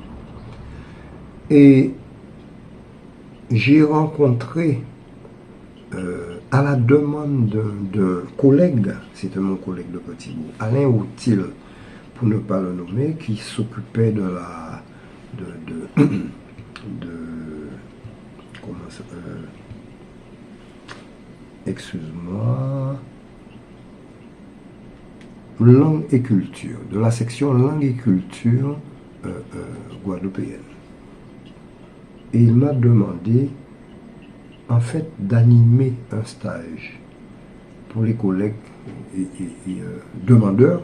Et j'ai rencontré, à la demande d'un collègue, c'était mon collègue de Petit-Bourg, Alain Outil, pour ne pas le nommer, qui s'occupait de la... comment ça... excuse-moi... langue et culture, de la section langue et culture guadeloupéenne. Et il m'a demandé, en fait, d'animer un stage pour les collègues et demandeurs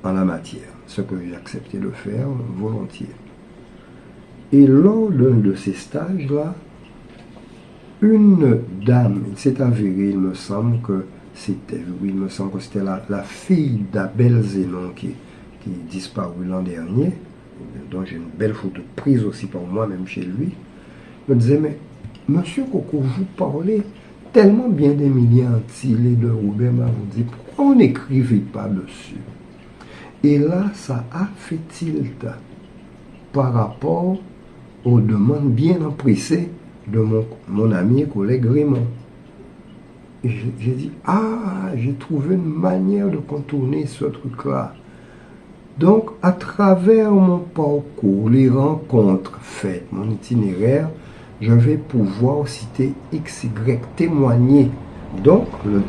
en la matière, ce que j'ai accepté de faire volontiers. Et lors d'un de ces stages-là, une dame, il s'est avéré, il me semble que c'était la fille d'Abel Zénon qui est disparue l'an dernier, dont j'ai une belle photo prise aussi par moi-même chez lui, me disait, mais Monsieur Coco, vous parlez tellement bien d'Emilien Antil et de Robert Mavoudi, pourquoi on n'écrivait pas dessus? Et là, ça a fait tilt par rapport aux demandes bien empressées de mon ami et collègue Raymond. Et j'ai dit, j'ai trouvé une manière de contourner ce truc-là. Donc, à travers mon parcours, les rencontres faites, mon itinéraire, je vais pouvoir citer XY, témoigner. Donc, le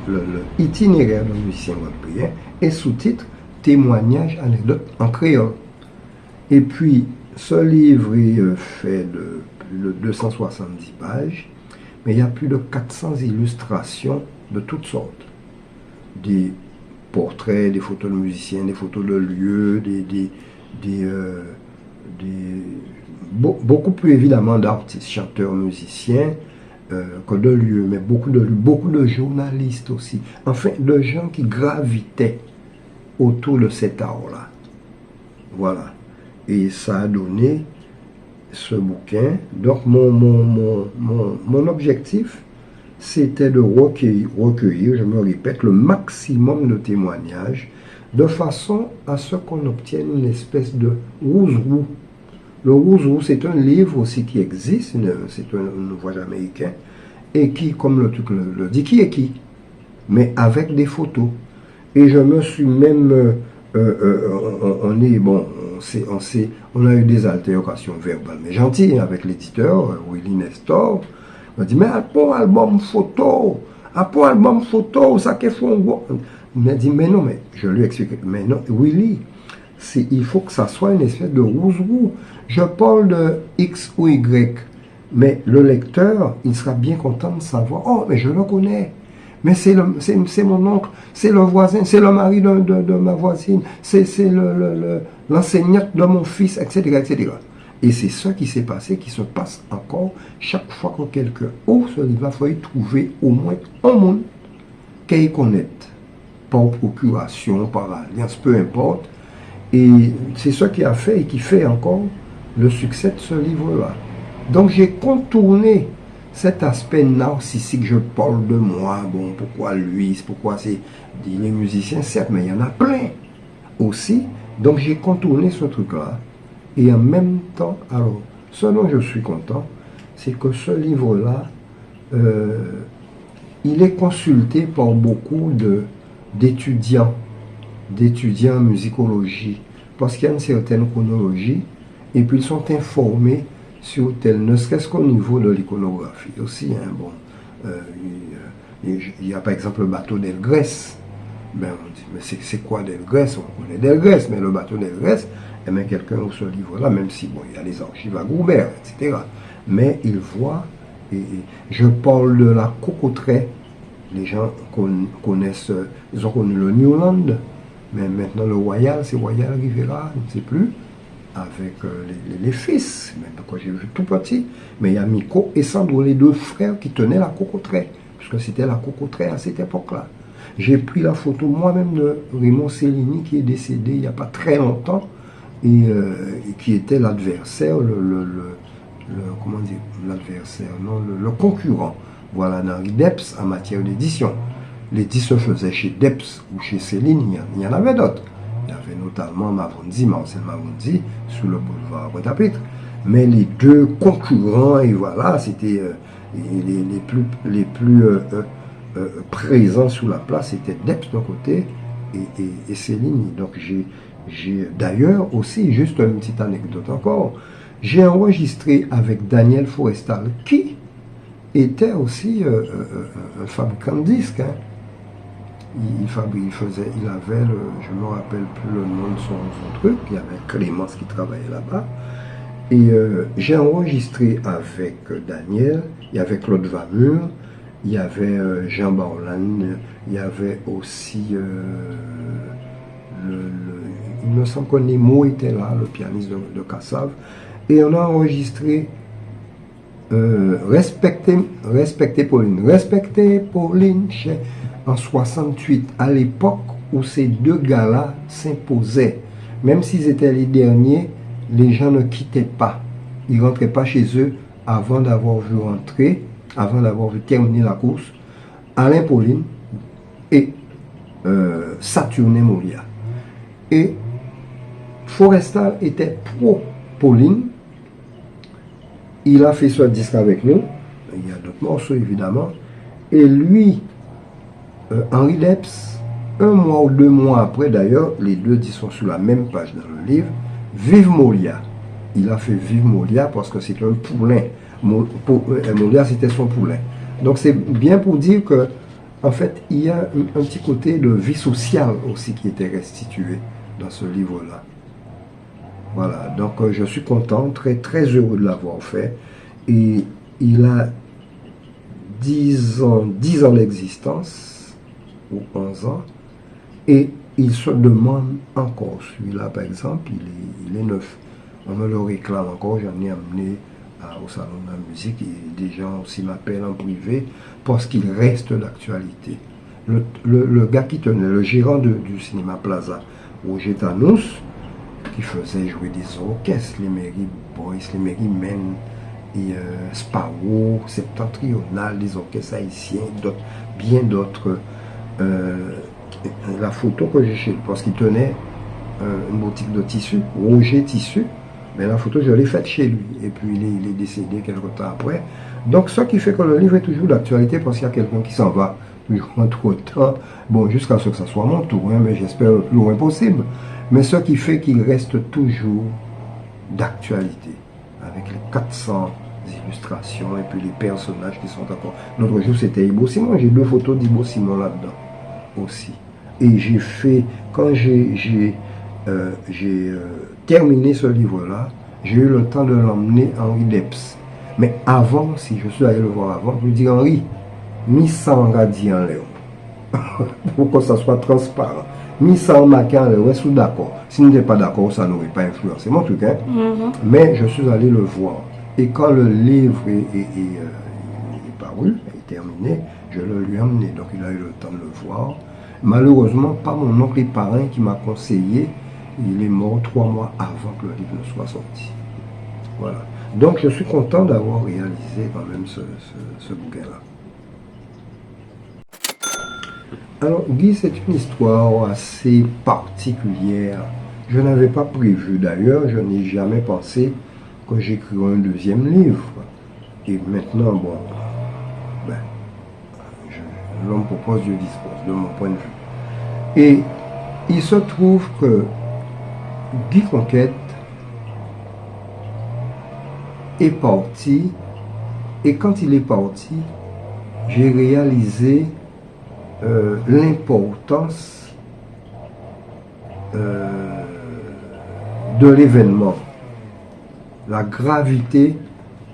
itinéraire d'un musicien guadeloupéen est sous-titre témoignage, anecdote en créole. Et puis, ce livre est fait de plus de 270 pages, mais il y a plus de 400 illustrations de toutes sortes. Des portraits, des photos de musiciens, des photos de lieux, beaucoup plus évidemment d'artistes, chanteurs, musiciens, que de lieux, mais beaucoup de journalistes aussi. Enfin, de gens qui gravitaient autour de cet art-là. Voilà. Et ça a donné ce bouquin. Donc, mon objectif, c'était de recueillir, je me répète, le maximum de témoignages, de façon à ce qu'on obtienne une espèce de rouse-roux. Le rouse-roux, c'est un livre aussi qui existe, c'est un ouvrage américain, et qui, comme le truc le dit, qui est qui, mais avec des photos. Et je me suis même... on a eu des altérations verbales, mais gentilles, avec l'éditeur, Willy Nestor. Il m'a dit, mais pour album photo, ça qu'est fond. Il m'a dit, mais non, mais je lui ai expliqué, mais non, Willy, il faut que ça soit une espèce de rouse-roux. Je parle de X ou Y. Mais le lecteur, il sera bien content de savoir, oh, mais je le connais. Mais c'est mon oncle, c'est le voisin, c'est le mari de ma voisine, c'est l'enseignante de mon fils, etc., etc. Et c'est ça qui s'est passé, qui se passe encore chaque fois que quelqu'un ouvre ce livre, il faut y trouver au moins un monde qu'il connaît, par procuration, par alliance, peu importe. Et c'est ça qui a fait et qui fait encore le succès de ce livre-là. Donc j'ai contourné cet aspect narcissique, je parle de moi, bon, pourquoi lui, pourquoi c'est les musiciens, certes, mais il y en a plein aussi. Donc j'ai contourné ce truc-là. Et en même temps, alors, ce dont je suis content, c'est que ce livre-là, il est consulté par beaucoup d'étudiants en musicologie, parce qu'il y a une certaine chronologie, et puis ils sont informés sur tel, ne serait-ce qu'au niveau de l'iconographie aussi. Hein, bon, il y a par exemple le bateau d'Elgrès. Ben, on dit, mais c'est quoi d'Elgrès? On connaît d'Elgrès, mais le bateau d'Elgrès, eh bien, quelqu'un ouvre ce livre-là, même si bon, il y a les archives à Goubert, etc. Mais il voit, et je parle de la cocoterie. Les gens connaissent, ils ont connu le Newland, mais maintenant le Royal, c'est Royal Rivera, je ne sais plus, avec les fils, même quand j'ai vu tout petit. Mais il y a Miko et Sandro, les deux frères qui tenaient la cocoterie, puisque c'était la cocoterie à cette époque-là. J'ai pris la photo moi-même de Raymond Cellini qui est décédé il n'y a pas très longtemps et qui était l'adversaire, comment dire, l'adversaire, non, le concurrent, voilà, d'Henri Depps en matière d'édition. L'édition se faisait chez Depps ou chez Céline, il y en avait d'autres. Il y avait notamment Mavondi, Marcel Mavondi, sur le boulevard Pointe-à-Pitre. Mais les deux concurrents, et voilà, c'était les plus présents sur la place, c'était Depps d'un côté et Céline. Donc j'ai d'ailleurs aussi, juste une petite anecdote encore, j'ai enregistré avec Daniel Forestal, qui était aussi un fabricant de disques. Hein. Il avait, je ne me rappelle plus le nom de son truc, il y avait Clémence qui travaillait là-bas. Et j'ai enregistré avec Daniel, il y avait Claude Vamur, il y avait Jean Barlan, il y avait aussi, il me semble que Nemo était là, le pianiste de Cassave. Et on a enregistré Respectez Pauline en 68, à l'époque où ces deux gars-là s'imposaient. Même s'ils étaient les derniers, les gens ne quittaient pas. Ils ne rentraient pas chez eux avant d'avoir vu rentrer, avant d'avoir vu terminer la course, Alain Pauline et Saturnin Molia. Et Forestal était pro-Pauline. Il a fait ce disque avec nous. Il y a d'autres morceaux, évidemment. Et lui, Henri Depps, un mois ou 2 mois après, d'ailleurs, les deux disques sont sur la même page dans le livre, Vive Molia. Il a fait Vive Molia parce que c'est un poulain. Molia, c'était son poulain. Donc, c'est bien pour dire que, en fait, il y a un petit côté de vie sociale aussi qui était restitué dans ce livre-là. Voilà, donc je suis content, très, très heureux de l'avoir fait. Et il a 10 ans d'existence, ou 11 ans, et il se demande encore. Celui-là, par exemple, il est neuf. On me le réclame encore, j'en ai amené au Salon de la musique, et des gens aussi m'appellent en privé, parce qu'il reste d'actualité. Le gars qui tenait, le gérant du cinéma Plaza, Roger Tanous, qui faisait jouer des orchestres, les Mary Boys, les Mary Men, et Sparrow, Septentrional, des orchestres haïtiens, bien d'autres. La photo que j'ai chez lui, parce qu'il tenait une boutique de tissu, Roger Tissu, mais la photo je l'ai faite chez lui, et puis il est décédé quelque temps après. Donc ce qui fait que le livre est toujours d'actualité, parce qu'il y a quelqu'un qui s'en va entre temps, bon, jusqu'à ce que ça soit mon tour, hein, mais j'espère le plus loin possible. Mais ce qui fait qu'il reste toujours d'actualité, avec les 400 illustrations et puis les personnages qui sont encore. L'autre jour, c'était Ibo Simon, j'ai 2 photos d'Ibo Simon là-dedans aussi. Et j'ai fait, quand j'ai terminé ce livre-là, j'ai eu le temps de l'emmener à Henri Depps. Mais avant, si je suis allé le voir avant, je lui dis Henri, mis ça en radis en l'air. Pour que ça soit transparent. Mis ça en maquin en l'air, ouais, sous d'accord. Si nous n'étions pas d'accord, ça n'aurait pas influencé mon truc. Hein? Mais je suis allé le voir. Et quand le livre est paru, est terminé, je le lui ai emmené. Donc il a eu le temps de le voir. Malheureusement, pas mon oncle et parrain qui m'a conseillé. Il est mort 3 mois avant que le livre ne soit sorti. Voilà. Donc je suis content d'avoir réalisé quand même ce bouquin-là. Alors Guy, c'est une histoire assez particulière. Je n'avais pas prévu d'ailleurs, je n'ai jamais pensé que j'écrirais un deuxième livre. Et maintenant, bon, ben, l'homme propose, Dieu dispose, de mon point de vue. Et il se trouve que Guy Conquête est parti, et quand il est parti, j'ai réalisé l'importance de l'événement, la gravité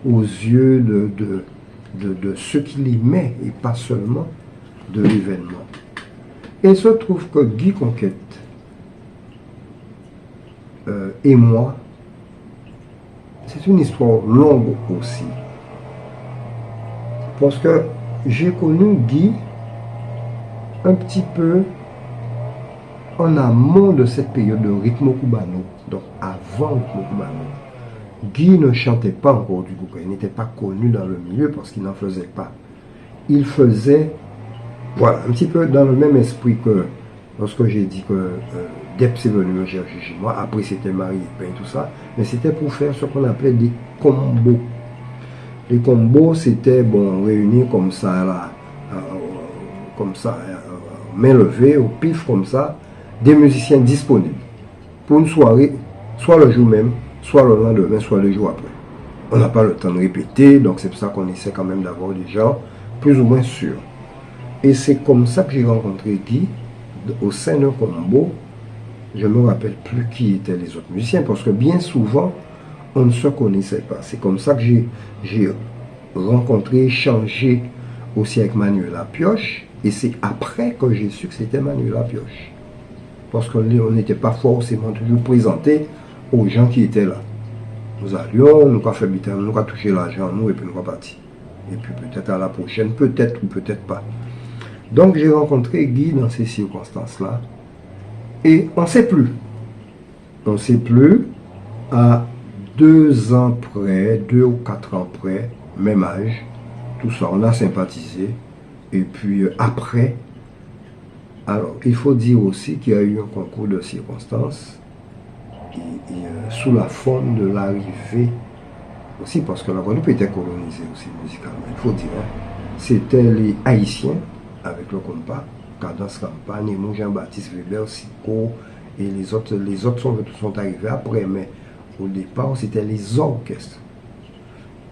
aux yeux de ceux qui l'aimaient et pas seulement de l'événement. Et il se trouve que Guy Conquête et moi, c'est une histoire longue aussi. Parce que j'ai connu Guy un petit peu en amont de cette période de Ritmo Cubano, donc avant Ritmo Cubano. Guy ne chantait pas encore du Gouka, il n'était pas connu dans le milieu parce qu'il n'en faisait pas. Il faisait, voilà, un petit peu dans le même esprit que lorsque j'ai dit que Deps est venu me chercher chez moi, après c'était Marie et tout ça, mais c'était pour faire ce qu'on appelait des combos. Les combos, c'était, bon, réunis comme ça, là, main levée, au pif comme ça, des musiciens disponibles pour une soirée, soit le jour même, soit le lendemain, soit le jour après. On n'a pas le temps de répéter, donc c'est pour ça qu'on essaie quand même d'avoir des gens plus ou moins sûrs. Et c'est comme ça que j'ai rencontré Guy au sein d'un combo. Je ne me rappelle plus qui étaient les autres musiciens, parce que bien souvent, on ne se connaissait pas. C'est comme ça que j'ai rencontré, échangé aussi avec Manuel Lapioche, et c'est après que j'ai su que c'était Manuel Lapioche. Parce qu'on n'était pas forcément toujours présenté aux gens qui étaient là. Nous allions, nous avons fait bitin, nous avons touché l'argent, nous, et puis nous avons parti. Et puis peut-être à la prochaine, peut-être ou peut-être pas. Donc j'ai rencontré Guy dans ces circonstances-là, et on ne sait plus. On ne sait plus, à 2 ans près, 2 ou 4 ans près, même âge, tout ça, on a sympathisé. Et puis après, alors il faut dire aussi qu'il y a eu un concours de circonstances, sous la forme de l'arrivée, aussi parce que la Guadeloupe était colonisée aussi musicalement, il faut dire, hein. C'était les Haïtiens, avec le compas, Cadence Campagne, nous Jean-Baptiste Weber, Sico, et les autres sont arrivés après, mais au départ, c'était les orchestres.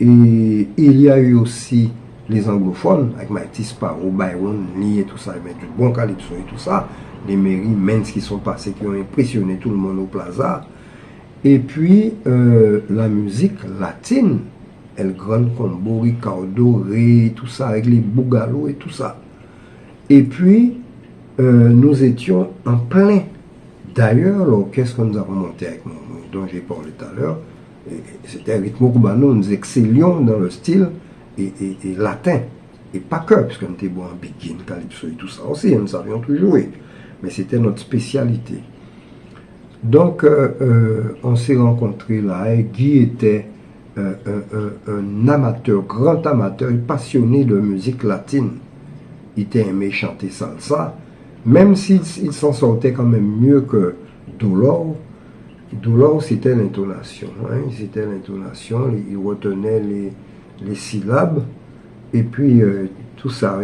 Et il y a eu aussi les anglophones, avec Mighty Sparrow, Byron Lee et tout ça, mais du bon calypso et tout ça, les Mary Men's qui sont passés, qui ont impressionné tout le monde au Plaza. Et puis, la musique latine, El Gran Combo, Ricardo, Rey, tout ça, avec les Bougalos et tout ça. Et puis, nous étions en plein. D'ailleurs, l'orchestre que nous avons monté avec nous, dont j'ai parlé tout à l'heure, c'était Ritmo Cubano, nous excellions dans le style et latin. Et pas que, parce qu'on était bon en begin, calypso et tout ça aussi, nous savions tout jouer. Mais c'était notre spécialité. Donc, on s'est rencontrés là, et Guy était un amateur, grand amateur, passionné de musique latine. Il était aimé chanter salsa, même s'il s'en sortait quand même mieux que Dolor. Dolor, c'était l'intonation. Hein, c'était l'intonation, il retenait les syllabes, et puis tout ça,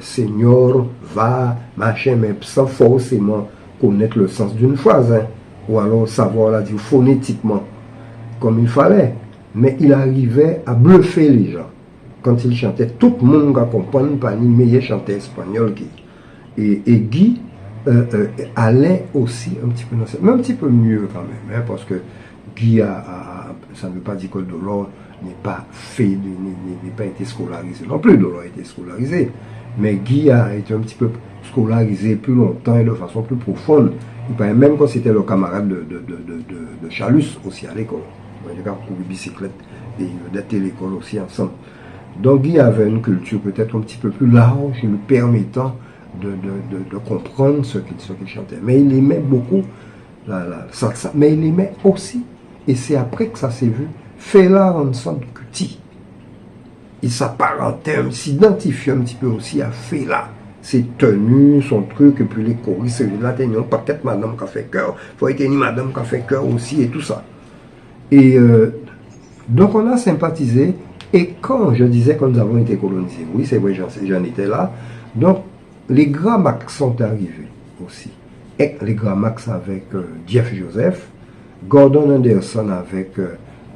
Seigneur, va, machin, mais sans forcément connaître le sens d'une phrase, hein, ou alors savoir la dire phonétiquement, comme il fallait. Mais il arrivait à bluffer les gens. Quand il chantait, tout le monde comprenait, pas ni meilleur chanteur espagnol qui. Et Guy allait aussi un petit peu dans mais un petit peu mieux quand même, hein, parce que Guy ça ne veut pas dire que Dolor n'est pas fait, n'est pas été scolarisé non plus. Dolo a été scolarisé. Mais Guy a été un petit peu scolarisé plus longtemps et de façon plus profonde. Il paraît même que c'était le camarade de Chalus aussi à l'école. Il a couru bicyclette et il était à l'école aussi ensemble. Donc Guy avait une culture peut-être un petit peu plus large, lui permettant de comprendre ce qu'il chantait. Mais il aimait beaucoup la salsa, mais il aimait aussi, et c'est après que ça s'est vu, Fela Ransome Kuti. Il s'apparentait, s'identifiait un petit peu aussi à Fela. Ses tenues, son truc, et puis les choristes, là, tenaient peut-être madame qui a fait cœur, il faut être madame qui a fait cœur aussi, et tout ça. Et donc on a sympathisé, et quand je disais que nous avons été colonisés, oui, c'est vrai, j'en étais là, donc les grands Max sont arrivés aussi. Et les grands Max avec Jeff Joseph, Gordon Anderson avec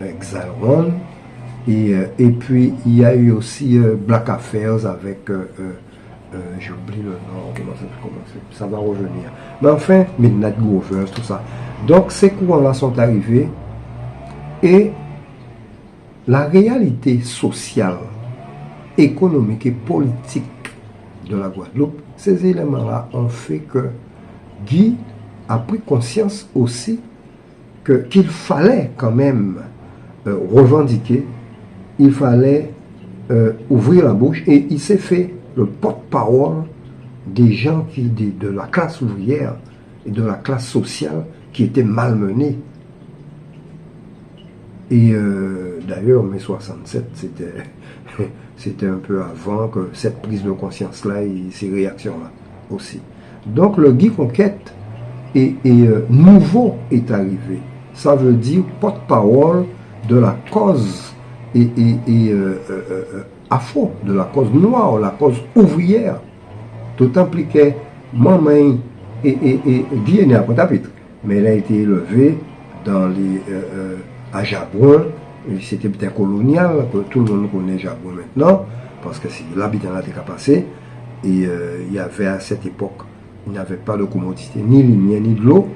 Xylon, et puis il y a eu aussi Black Affairs avec, j'oublie le nom, comment ça va revenir. Mais enfin, Midnight Grovers, tout ça. Donc ces courants-là sont arrivés, et la réalité sociale, économique et politique de la Guadeloupe, ces éléments-là ont fait que Guy a pris conscience aussi qu'il fallait quand même revendiquer, il fallait ouvrir la bouche, et il s'est fait le porte-parole des gens de la classe ouvrière et de la classe sociale qui étaient malmenés. Et d'ailleurs, mai 67, c'était un peu avant que cette prise de conscience-là et ces réactions-là aussi. Donc le Guy Conquête nouveau est arrivé. Ça veut dire porte-parole de la cause afro, de la cause noire, la cause ouvrière. Tout impliqué, maman et Guy est né à Pointe-à-Pitre, mais elle a été élevée à Jabouin. C'était peut-être colonial, que tout le monde connaît Jabouin maintenant, parce que c'est l'habitant là qui a passé. Et il y avait à cette époque, il n'y avait pas de commodité, ni lumière, ni de l'eau.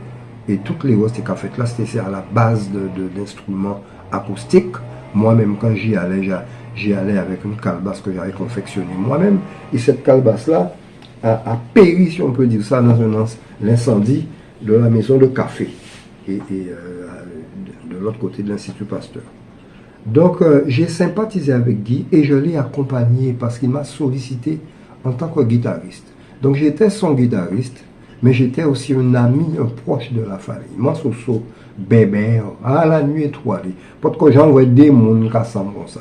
Et toutes les roses qu'a faites là, c'était à la base d'instruments acoustiques. Moi-même, quand j'y allais avec une calebasse que j'avais confectionnée moi-même. Et cette calebasse-là a péri, si on peut dire ça, dans l'incendie de la maison de café. Et de l'autre côté de l'Institut Pasteur. Donc, j'ai sympathisé avec Guy et je l'ai accompagné parce qu'il m'a sollicité en tant que guitariste. Donc, j'étais son guitariste, mais j'étais aussi un ami, un proche de la famille. Moi, Soso, bébé, à la nuit étoilée. Parce que j'envoie des gens qui sont comme ça.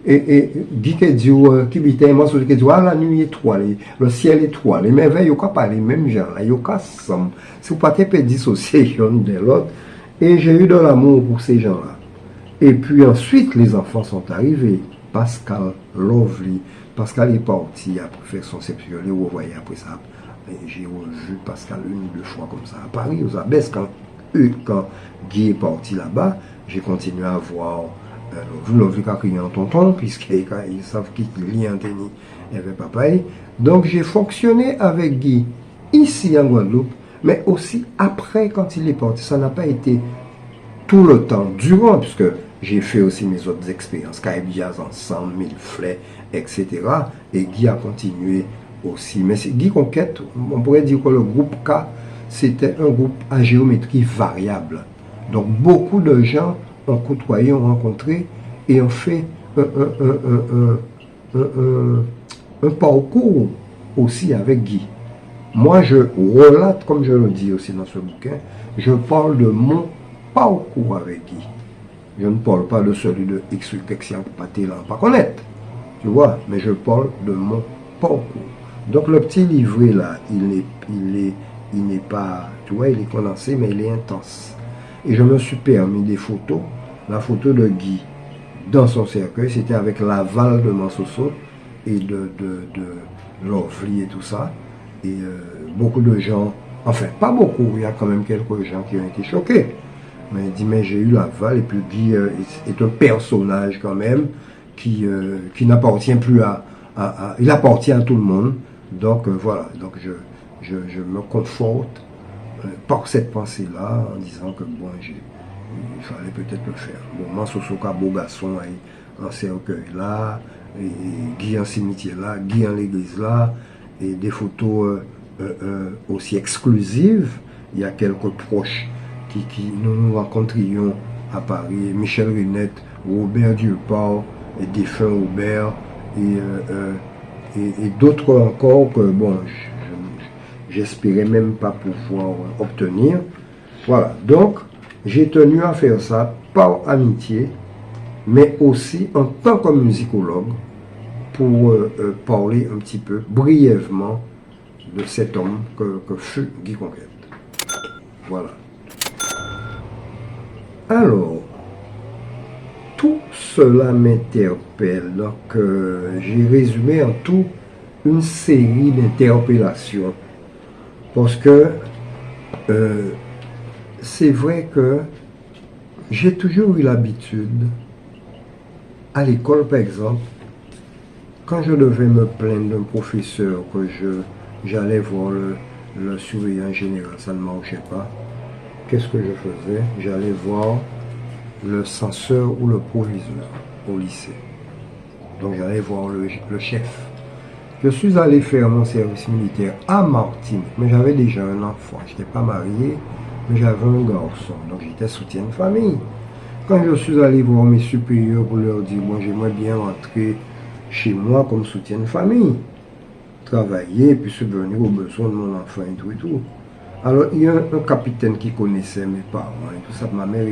Et Guy qui dit, qui bitait, moi, Soso qui dit, à la nuit étoilée, le ciel étoilé. Mais il n'y a pas les mêmes gens là, il n'y a pas ensemble. Si vous ne pouvez pas dissocier l'un de l'autre. Et j'ai eu de l'amour pour ces gens-là. Et puis ensuite, les enfants sont arrivés. Pascal, Lovely. Pascal est parti après faire son CPE, je l'ai revoyé après ça. J'ai revu Pascal une ou deux fois comme ça à Paris, aux Abbesses. Quand Guy est parti là-bas, j'ai continué à voir Lovely qui a crié en tonton, puisqu'ils savent qu'il lit en tennis, il n'y avait pas pareil. Donc j'ai fonctionné avec Guy ici en Guadeloupe, mais aussi après quand il est parti. Ça n'a pas été tout le temps durant, puisque j'ai fait aussi mes autres expériences, Caraïbes Jazz ensemble, Mille Flets, etc. Et Guy a continué aussi. Mais Guy Conquête, on pourrait dire que le groupe K, c'était un groupe à géométrie variable. Donc beaucoup de gens ont côtoyé, ont rencontré et ont fait un parcours aussi avec Guy. Moi, je relate, comme je le dis aussi dans ce bouquin, je parle de mon parcours avec Guy. Je ne parle pas de celui de X ou X, pas pas connaître, tu vois, mais je parle de mon parcours. Donc le petit livret là, il n'est pas, tu vois, il est condensé, mais il est intense. Et je me suis permis des photos, la photo de Guy dans son cercueil, c'était avec l'aval de Mansoso et de Lovely et tout ça. Et beaucoup de gens, enfin pas beaucoup, il y a quand même quelques gens qui ont été choqués. Mais il dit, mais j'ai eu l'aval, et puis Guy est un personnage quand même qui n'appartient plus il appartient à tout le monde. Donc voilà, donc je me conforte par cette pensée-là en disant que bon, il fallait peut-être le faire. Bon, Mansosoka, beau garçon, en cercueil là, et Guy en cimetière là, Guy en l'église là, et des photos aussi exclusives. Il y a quelques proches qui nous rencontrions à Paris, Michel Renette, Robert Duport, et défunt Robert, et d'autres encore que bon, j'espérais même pas pouvoir obtenir. Voilà, donc j'ai tenu à faire ça par amitié, mais aussi en tant que musicologue, pour parler un petit peu brièvement de cet homme que fut Guy Conquête. Voilà. Alors, tout cela m'interpelle. Donc, j'ai résumé en tout une série d'interpellations. Parce que c'est vrai que j'ai toujours eu l'habitude, à l'école par exemple, quand je devais me plaindre d'un professeur que j'allais voir le surveillant général, ça ne marchait pas, qu'est-ce que je faisais? J'allais voir le censeur ou le proviseur au lycée. Donc j'allais voir le chef. Je suis allé faire mon service militaire à Martinique, mais j'avais déjà un enfant. Je n'étais pas marié, mais j'avais un garçon. Donc j'étais soutien de famille. Quand je suis allé voir mes supérieurs pour leur dire, bon, j'aimerais bien rentrer chez moi comme soutien de famille, travailler, puis subvenir aux besoins de mon enfant et tout et tout. Alors il y a un capitaine qui connaissait mes parents et tout ça. Ma mère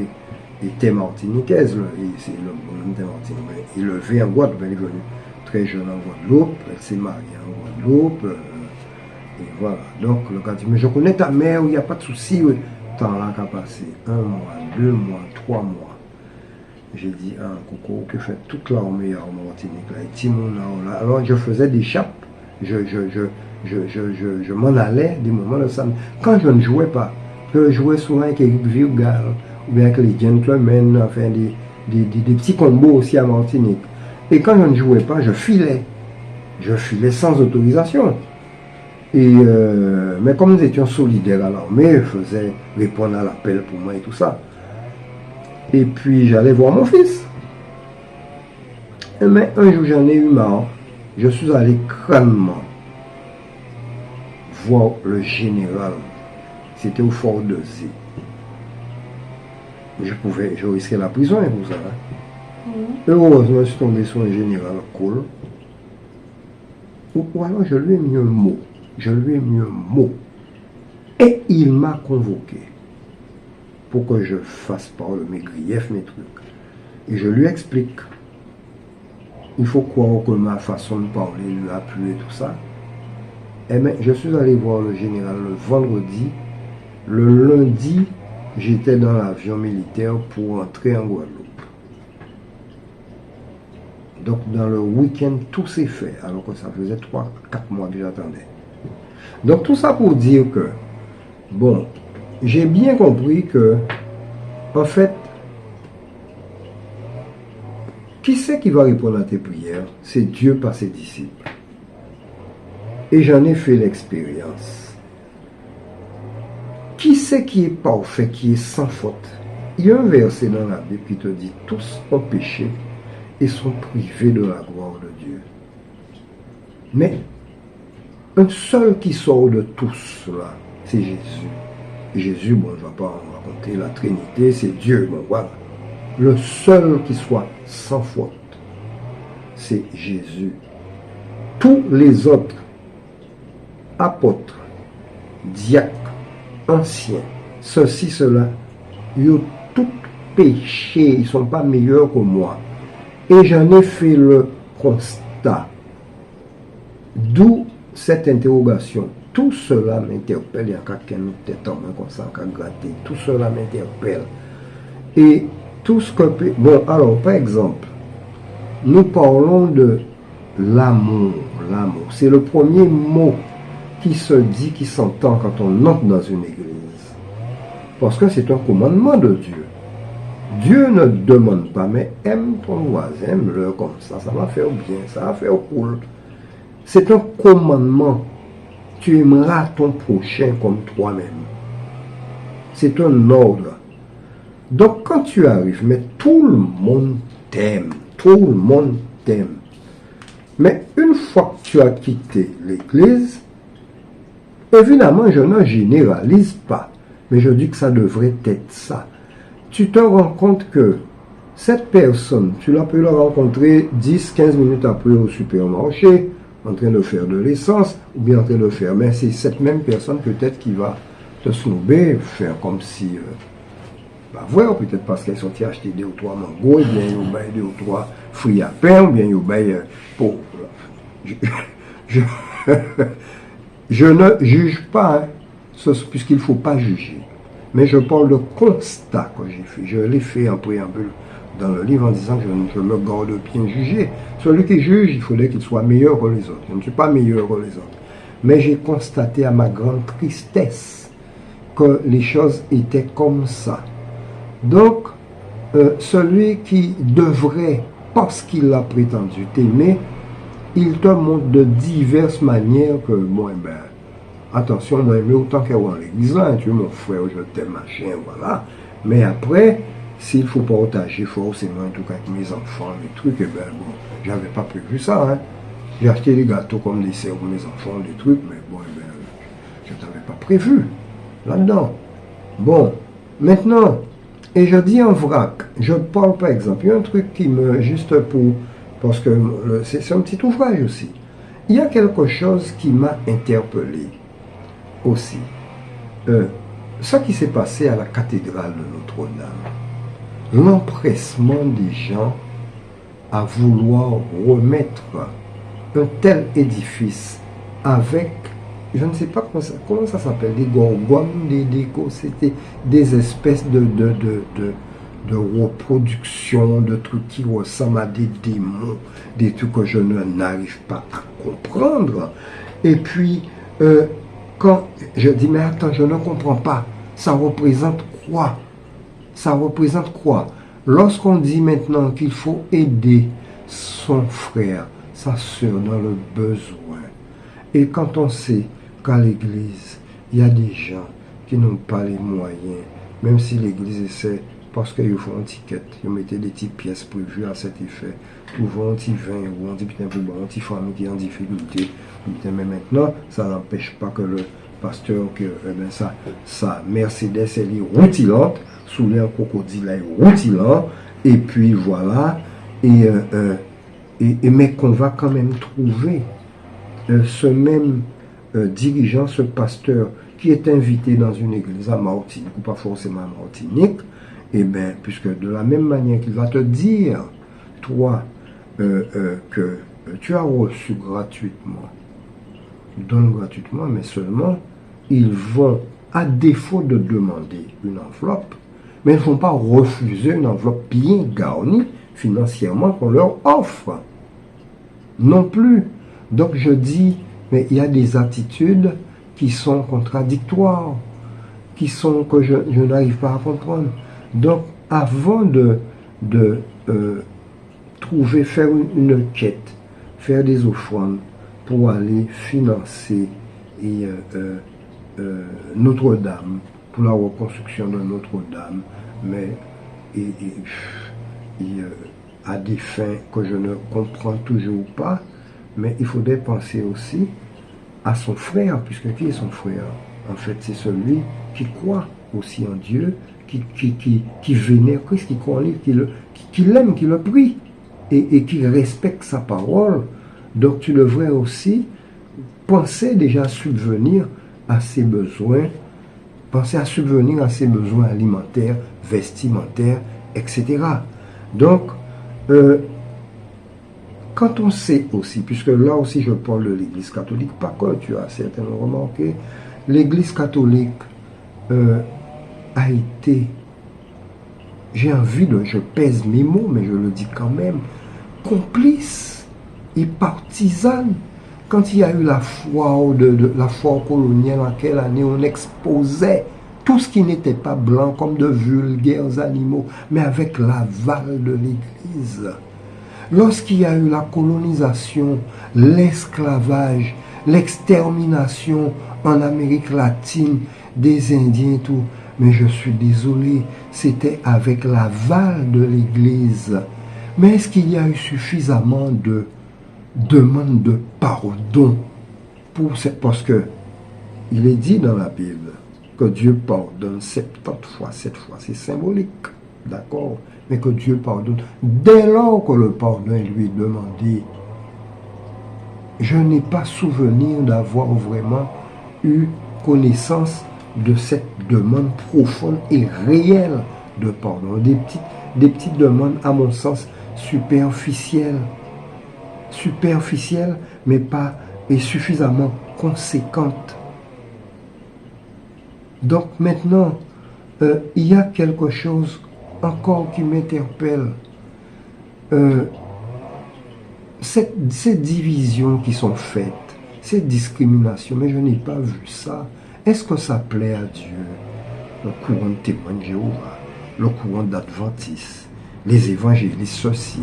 était martiniquaise, c'est le bonhomme de Martinique. Il le vit en Guadeloupe, elle est venue très jeune en Guadeloupe, elle s'est mariée en Guadeloupe, et voilà. Donc le gars dit, mais je connais ta mère, il n'y a pas de souci, oui. Temps là qu'a passé, 1 mois, 2 mois, 3 mois. J'ai dit, ah, Coco, que fait toute l'armée en Martinique là, et Timon là. Alors je faisais des chapes, je m'en allais des moments de samedi. Quand je ne jouais pas, je jouais souvent avec Eric Virgal, ou bien avec les gentlemen, enfin des petits combos aussi à Martinique. Et quand je ne jouais pas, je filais. Je filais sans autorisation. Et, mais comme nous étions solidaires à l'armée, je faisais répondre à l'appel pour moi et tout ça. Et puis j'allais voir mon fils. Mais un jour j'en ai eu marre. Je suis allé crânement voir le général. C'était au fort de Zé. Je risquais la prison pour ça. Hein. Heureusement, je suis tombé sur un général cool. Ou alors je lui ai mis un mot. Et il m'a convoqué pour que je fasse part de mes griefs, mes trucs. Et je lui explique. Il faut croire que ma façon de parler lui a plu et tout ça. Et bien, je suis allé voir le général le vendredi. Le lundi, j'étais dans l'avion militaire pour entrer en Guadeloupe. Donc dans le week-end, tout s'est fait, alors que ça faisait 3-4 mois que j'attendais. Donc tout ça pour dire que, bon, j'ai bien compris que, en fait, qui c'est qui va répondre à tes prières? C'est Dieu par ses disciples. Et j'en ai fait l'expérience. Qui c'est qui est parfait, qui est sans faute? Il y a un verset dans la Bible qui te dit, tous ont péché et sont privés de la gloire de Dieu. Mais un seul qui sort de tout cela, c'est Jésus. Et Jésus, bon, on ne va pas en raconter la Trinité, c'est Dieu, bon, voilà. Le seul qui soit sans faute, c'est Jésus. Tous les autres, apôtres, diacres, anciens, ceci, cela, ils ont tout péché, ils ne sont pas meilleurs que moi. Et j'en ai fait le constat. D'où cette interrogation. Tout cela m'interpelle. Il y a quelqu'un qui tête en main comme ça, qui a gratté. Tout cela m'interpelle. Et tout ce que... Bon, alors, par exemple, nous parlons de l'amour. L'amour. C'est le premier mot qui se dit, qui s'entend quand on entre dans une église. Parce que c'est un commandement de Dieu. Dieu ne demande pas, mais aime ton voisin, aime-le comme ça va faire bien, ça va faire cool. C'est un commandement. Tu aimeras ton prochain comme toi-même. C'est un ordre. Donc quand tu arrives, mais tout le monde t'aime, tout le monde t'aime. Mais une fois que tu as quitté l'église, évidemment, je ne généralise pas, mais je dis que ça devrait être ça. Tu te rends compte que cette personne, tu l'as pu la rencontrer 10-15 minutes après au supermarché, en train de faire de l'essence, ou bien en train de faire. Mais c'est cette même personne peut-être qui va te snobber, faire comme si... bah voir, peut-être parce qu'elles sont acheter 2 ou 3 mangos, ou bien ils baillent 2 ou 3 fruits à pain, ou bien ils baillent pour... Je, je ne juge pas, hein, puisqu'il ne faut pas juger. Mais je parle de constat que j'ai fait. Je l'ai fait en préambule dans le livre en disant que je me garde bien juger. Celui qui juge, il faudrait qu'il soit meilleur que les autres. Je ne suis pas meilleur que les autres. Mais j'ai constaté à ma grande tristesse que les choses étaient comme ça. Donc, celui qui devrait, parce qu'il a prétendu t'aimer, il te montre de diverses manières que, bon, ben, attention, moi, mais autant qu'elle est en l'église, hein, tu es mon frère, je t'aime, machin, voilà. Mais après, s'il faut partager forcément, en tout cas avec mes enfants, les trucs, eh ben, bon, j'avais pas prévu ça, hein. J'ai acheté des gâteaux comme dessert pour mes enfants, des trucs, mais bon, eh ben, je t'avais pas prévu, là-dedans. Bon, maintenant, et je dis en vrac, je parle par exemple, il y a un truc qui me, juste pour, parce que c'est un petit ouvrage aussi, il y a quelque chose qui m'a interpellé aussi. Ce qui s'est passé à la cathédrale de Notre-Dame, l'empressement des gens à vouloir remettre un tel édifice avec, je ne sais pas comment ça s'appelle, des gorgones, c'était des espèces de reproduction, de trucs qui ressemblent à des démons, des trucs que je n'arrive pas à comprendre. Et puis, quand je dis, mais attends, je ne comprends pas, ça représente quoi? Ça représente quoi? Lorsqu'on dit maintenant qu'il faut aider son frère, sa soeur dans le besoin, et quand on sait qu'à l'église, il y a des gens qui n'ont pas les moyens, même si l'église essaie, parce qu'ils font une ticket, ils mettent des petites pièces prévues à cet effet, trouvant un petit vin, ou un petit peu un petit famille qui est en difficulté, mais maintenant, ça n'empêche pas que le pasteur, que sa Mercedes, elle est routilante, sous un crocodile, elle est routilante, et puis voilà, mais qu'on va quand même trouver ce même dirigeant, ce pasteur, qui est invité dans une église à Martinique, ou pas forcément à Martinique, et bien, puisque de la même manière qu'il va te dire, toi, que tu as reçu gratuitement, donne gratuitement, mais seulement, ils vont, à défaut de demander une enveloppe, mais ils ne vont pas refuser une enveloppe bien garnie financièrement qu'on leur offre. Non plus. Donc je dis, mais il y a des attitudes qui sont contradictoires, que je n'arrive pas à comprendre. Donc avant de faire une quête, faire des offrandes pour aller financer Notre-Dame, pour la reconstruction de Notre-Dame, mais à des fins que je ne comprends toujours pas, mais il faudrait penser aussi à son frère, puisque qui est son frère? En fait, c'est celui qui croit aussi en Dieu, qui vénère Christ, qui croit en lui, qui l'aime, qui le prie, et qui respecte sa parole. Donc tu devrais aussi penser déjà à subvenir à ses besoins, penser à subvenir à ses besoins alimentaires, vestimentaires, etc. Donc, quand on sait aussi, puisque là aussi je parle de l'Église catholique, pas que tu as certainement remarqué, l'Église catholique a été, je pèse mes mots, mais je le dis quand même, complice et partisane. Quand il y a eu la foire coloniale, en quelle année on exposait tout ce qui n'était pas blanc comme de vulgaires animaux, mais avec l'aval de l'Église. Lorsqu'il y a eu la colonisation, l'esclavage, l'extermination en Amérique latine des Indiens et tout, mais je suis désolé, c'était avec l'aval de l'Église. Mais est-ce qu'il y a eu suffisamment de demandes de pardon parce que il est dit dans la Bible que Dieu pardonne 70 fois, 7 fois, c'est symbolique, d'accord? Mais que Dieu pardonne. Dès lors que le pardon lui est demandé, je n'ai pas souvenir d'avoir vraiment eu connaissance de cette demande profonde et réelle de pardon. Des petites demandes, à mon sens, superficielles. Superficielles, mais pas et suffisamment conséquentes. Donc maintenant, il y a quelque chose encore qui m'interpelle. Ces divisions qui sont faites, ces discriminations, mais je n'ai pas vu ça. Est-ce que ça plaît à Dieu? Le courant de témoins de Jéhovah, le courant d'Adventistes, les évangélistes ceci,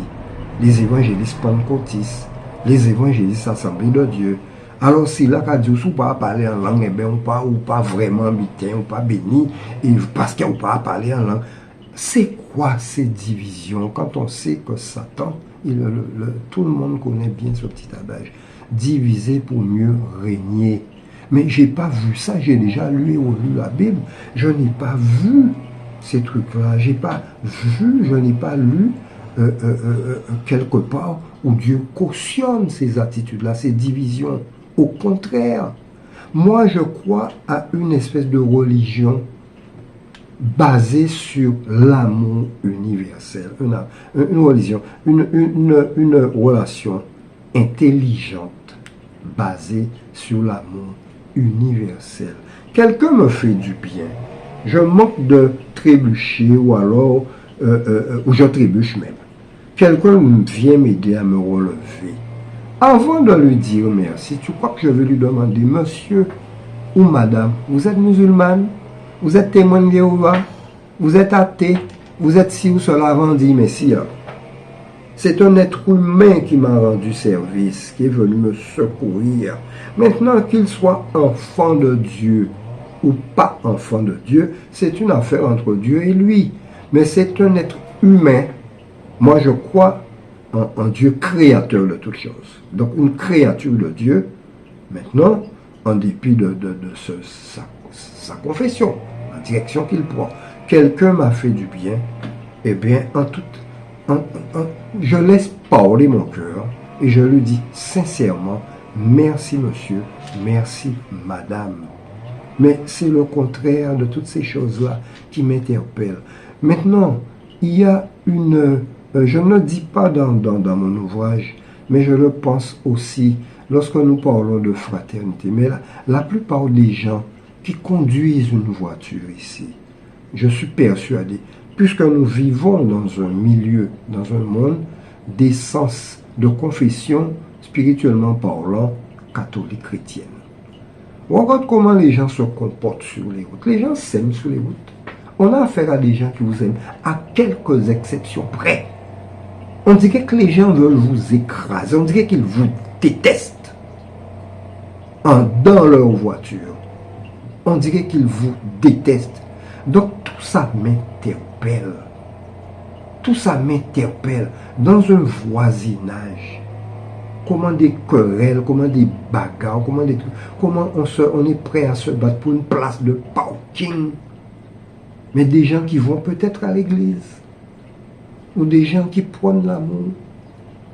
les évangélistes pentecôtistes, les évangélistes Assemblée de Dieu. Alors si là, quand Dieu ne pas parler en langue, eh bien, ou pas vraiment bitin, ou pas béni, et parce qu'on ne pas parler en langue. C'est quoi ces divisions quand on sait que Satan, tout le monde connaît bien ce petit adage, diviser pour mieux régner. Mais j'ai pas vu ça, j'ai déjà lu et relu la Bible, je n'ai pas vu ces trucs-là, j'ai pas vu, je n'ai pas lu quelque part où Dieu cautionne ces attitudes-là, ces divisions. Au contraire, moi je crois à une espèce de religion basée sur l'amour universel, une religion, une relation intelligente basée sur l'amour universel. Quelqu'un me fait du bien, je manque de trébucher ou alors, ou je trébuche même. Quelqu'un vient m'aider à me relever. Avant de lui dire merci, tu crois que je vais lui demander, monsieur ou madame, vous êtes musulmane? Vous êtes témoin de Jéhovah? Vous êtes athée? Vous êtes ci ou cela avant de dire merci? C'est un être humain qui m'a rendu service, qui est venu me secourir. Maintenant, qu'il soit enfant de Dieu ou pas enfant de Dieu, c'est une affaire entre Dieu et lui. Mais c'est un être humain. Moi, je crois en Dieu créateur de toutes choses. Donc, une créature de Dieu, maintenant, en dépit de sa confession, la direction qu'il prend. Quelqu'un m'a fait du bien, eh bien, je laisse parler mon cœur et je lui dis sincèrement, merci monsieur, merci madame. Mais c'est le contraire de toutes ces choses-là qui m'interpellent. Maintenant, il y a je ne le dis pas dans mon ouvrage, mais je le pense aussi lorsque nous parlons de fraternité. Mais la plupart des gens qui conduisent une voiture ici, je suis persuadé, puisque nous vivons dans un milieu, dans un monde d'essence, de confession, spirituellement parlant, catholique chrétienne. Regarde comment les gens se comportent sur les routes. Les gens s'aiment sur les routes. On a affaire à des gens qui vous aiment, à quelques exceptions près. On dirait que les gens veulent vous écraser. On dirait qu'ils vous détestent dans leur voiture. On dirait qu'ils vous détestent. Donc tout ça m'interpelle. Tout ça m'interpelle dans un voisinage. Comment des querelles, comment des bagarres, comment on est prêt à se battre pour une place de parking. Mais des gens qui vont peut-être à l'église. Ou des gens qui prônent l'amour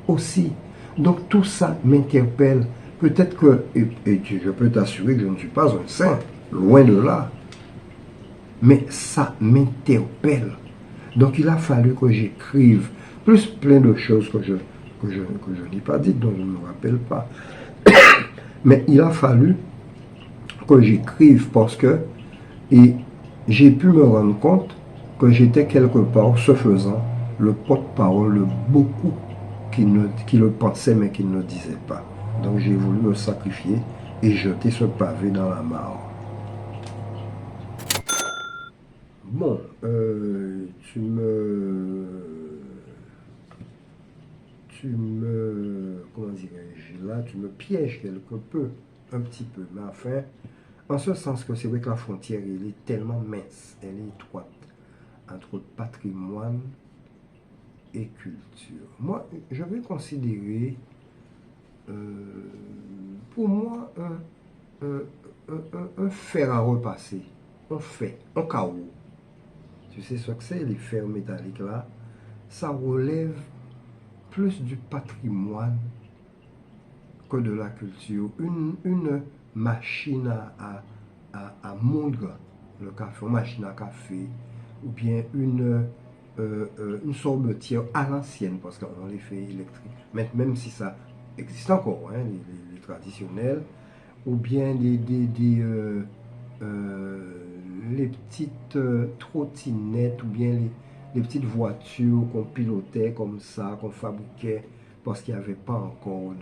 aussi. Donc tout ça m'interpelle. Peut-être que, et je peux t'assurer que je ne suis pas un saint, loin de là. Mais ça m'interpelle. Donc il a fallu que j'écrive plus plein de choses que je n'ai pas dites, dont je ne me rappelle pas. Mais il a fallu que j'écrive parce que j'ai pu me rendre compte que j'étais quelque part, ce faisant, le porte-parole de beaucoup qui le pensaient mais qui ne le disaient pas. Donc j'ai voulu me sacrifier et jeter ce pavé dans la mare. Bon, comment dirais-je, là tu me pièges quelque peu, un petit peu, mais enfin, En ce sens que c'est vrai que la frontière, elle est tellement mince, elle est étroite entre patrimoine et culture. Moi, je vais considérer, pour moi, un fer à repasser, un carreau. Tu sais ce que c'est, les fers métalliques là? Ça relève plus du patrimoine que de la culture. Une machine à moudre le café, une machine à café, ou bien une sorbetière à l'ancienne, parce qu'on les fait électriques, même si ça existe encore, hein, les traditionnels, ou bien les petites trottinettes, ou bien les petites voitures qu'on pilotait comme ça, qu'on fabriquait, parce qu'il n'y avait pas encore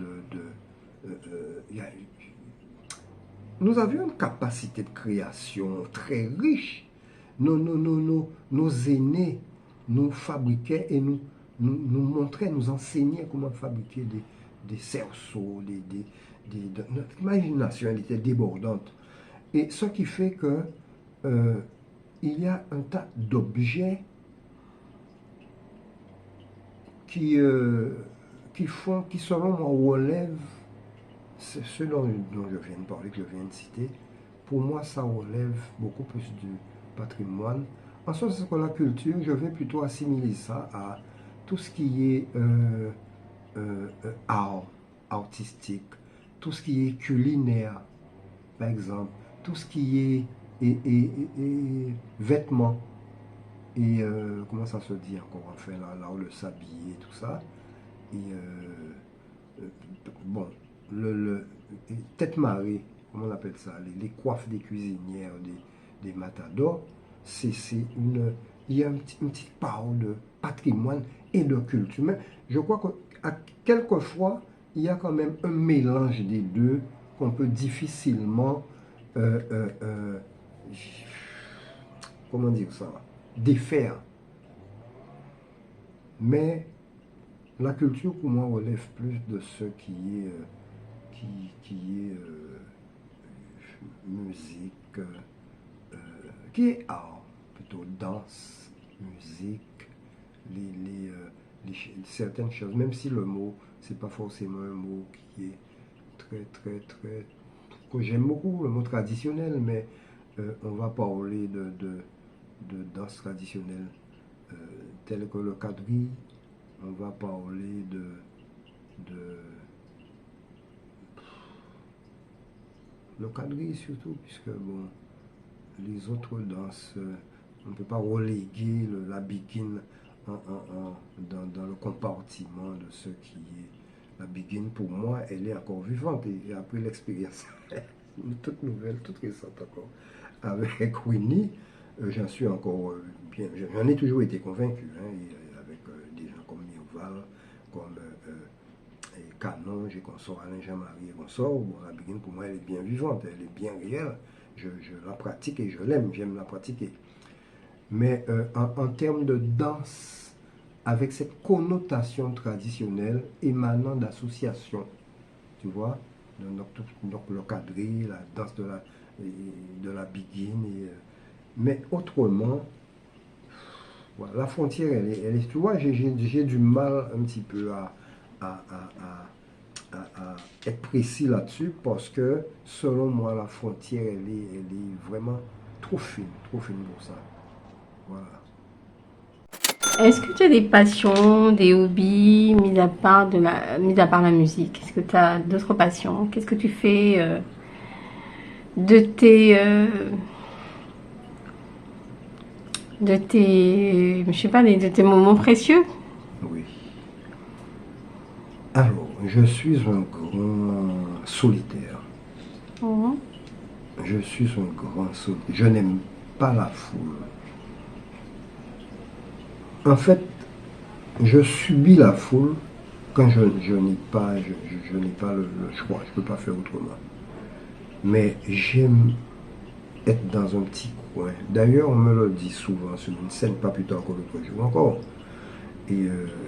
nous avions une capacité de création très riche. Nos aînés nous fabriquaient et nous montraient, nous enseignaient comment fabriquer des cerceaux, notre imagination elle était débordante. Et ce qui fait que il y a un tas d'objets qui selon moi relèvent ce dont je viens de parler, que je viens de citer. Pour moi, ça relève beaucoup plus du patrimoine. En ce sens que la culture, je vais plutôt assimiler ça à tout ce qui est art, artistique, tout ce qui est culinaire, par exemple, tout ce qui est vêtements, et comment ça se dit encore, enfin, là où le s'habiller, tout ça. Et bon, le tête marée, comment on appelle ça, les coiffes des cuisinières, des matadors, il y a une petite part de patrimoine et de culture. Mais je crois que quelquefois, il y a quand même un mélange des deux qu'on peut difficilement, comment dire ça, défaire. Mais la culture, pour moi, relève plus de ce qui est musique, qui est art, plutôt danse, musique, certaines choses, même si le mot, c'est pas forcément un mot qui est très, que j'aime beaucoup, le mot traditionnel, mais on va parler de danse traditionnelle telle que le quadrille, on va parler de le quadrille surtout, puisque bon, les autres danses, on ne peut pas reléguer la biguine dans le compartiment de ce qui est la biguine. Pour moi, elle est encore vivante, et après l'expérience toute nouvelle, toute récente encore, avec Winnie, j'en suis encore bien, j'en ai toujours été convaincu, hein, avec des gens comme Mirval, comme Canon, j'ai consort Alain Jean-Marie et consort. Bon, la biguine, pour moi, elle est bien vivante, elle est bien réelle. Je la pratique et je l'aime, j'aime la pratiquer. Mais en termes de danse, avec cette connotation traditionnelle émanant d'associations, tu vois, donc le quadrille, la danse de la biguine, mais autrement, voilà, la frontière, elle est, tu vois, j'ai du mal un petit peu à être précis là-dessus, parce que selon moi, la frontière, elle est vraiment trop fine pour ça. Voilà. Est-ce que tu as des passions, des hobbies, mis à part la musique? Est-ce que tu as d'autres passions? Qu'est-ce que tu fais de tes, je sais pas, de tes moments précieux? Oui. Alors, je suis un grand solitaire. Mhm. Je suis un grand solitaire. Je n'aime pas la foule. En fait, je subis la foule quand je n'ai pas, je n'ai pas le choix. Je ne peux pas faire autrement. Mais j'aime être dans un petit coin. D'ailleurs, on me le dit souvent sur une scène, pas plus tard que l'autre jour encore.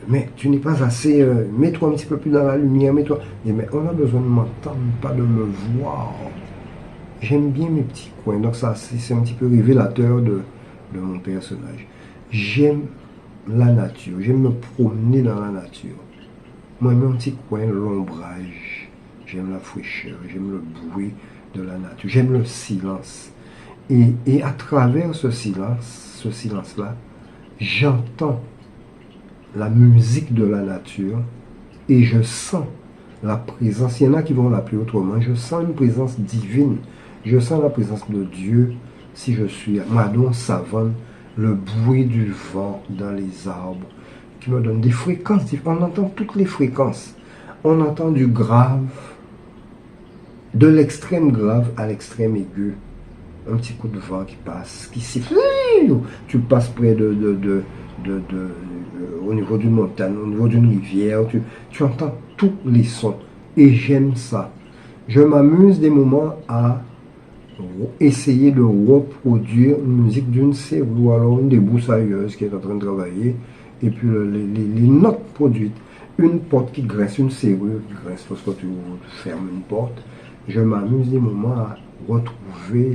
Mais tu n'es pas assez, mets-toi un petit peu plus dans la lumière, mets-toi. Mais on a besoin de m'entendre, pas de me voir. J'aime bien mes petits coins. Donc ça, c'est un petit peu révélateur de mon personnage. J'aime la nature. J'aime me promener dans la nature. Moi, mon petit coin, l'ombrage. J'aime la fraîcheur. J'aime le bruit de la nature. J'aime le silence. Et à travers ce silence-là, j'entends la musique de la nature et je sens la présence. Il y en a qui vont l'appeler autrement. Je sens une présence divine. Je sens la présence de Dieu si je suis à Madon, savane, le bruit du vent dans les arbres qui me donne des fréquences. On entend toutes les fréquences. On entend du grave, de l'extrême grave à l'extrême aigu. Un petit coup de vent qui passe, qui siffle. Tu passes près au niveau d'une montagne, au niveau d'une rivière. Tu entends tous les sons. Et j'aime ça. Je m'amuse des moments à essayer de reproduire une musique d'une série ou alors une débroussailleuse qui est en train de travailler et puis les notes produites, une porte qui grince, une serrure qui grince lorsque tu fermes une porte. Je m'amuse des moments à retrouver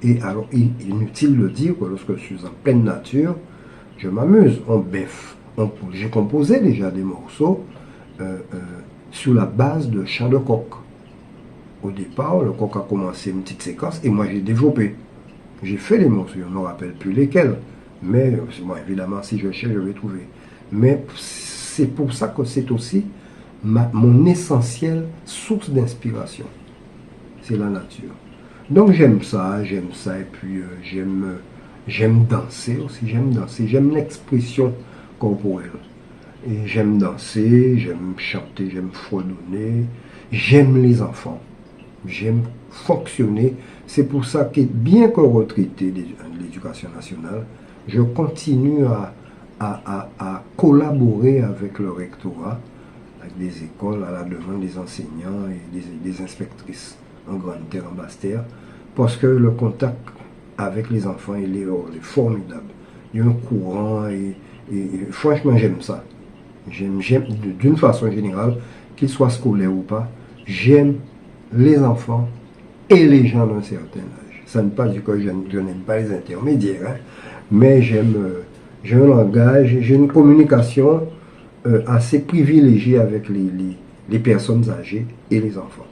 et alors inutile de dire que lorsque je suis en pleine nature, je m'amuse, on beffe. J'ai composé déjà des morceaux sur la base de chants de coq. Au départ, le coq a commencé une petite séquence et moi j'ai développé. J'ai fait les morceaux, je ne me rappelle plus lesquels. Mais bon, évidemment, si je cherche, je vais trouver. Mais c'est pour ça que c'est aussi mon essentielle source d'inspiration. C'est la nature. Donc j'aime ça et puis j'aime danser aussi, j'aime l'expression corporelle. Et j'aime danser, j'aime chanter, j'aime fredonner, j'aime les enfants. J'aime fonctionner. C'est pour ça que, bien que retraité de l'éducation nationale, je continue à collaborer avec le rectorat, avec des écoles, à la demande des enseignants et des inspectrices en grande terre, en basse terre, parce que le contact avec les enfants, il est formidable. Il y a un courant et franchement, j'aime ça. J'aime, d'une façon générale, qu'ils soient scolaires ou pas, j'aime les enfants et les gens d'un certain âge. Ça ne veut pas dire que je n'aime pas les intermédiaires, hein, mais j'ai un langage, j'ai une communication assez privilégiée avec les personnes âgées et les enfants.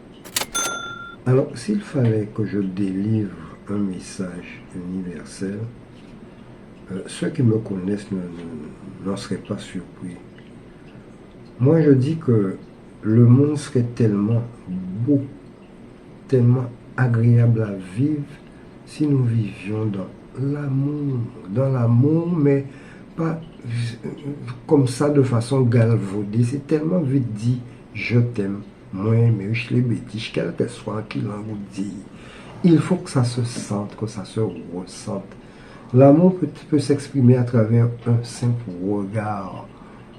Alors, s'il fallait que je délivre un message universel, ceux qui me connaissent n'en seraient pas surpris. Moi, je dis que le monde serait tellement beau, tellement agréable à vivre si nous vivions dans l'amour, mais pas comme ça de façon galvaudée. C'est tellement vite dit, je t'aime, moi, mais je les bêtises, quel que soit qui l'en vous dit. Il faut que ça se sente, que ça se ressente. L'amour peut s'exprimer à travers un simple regard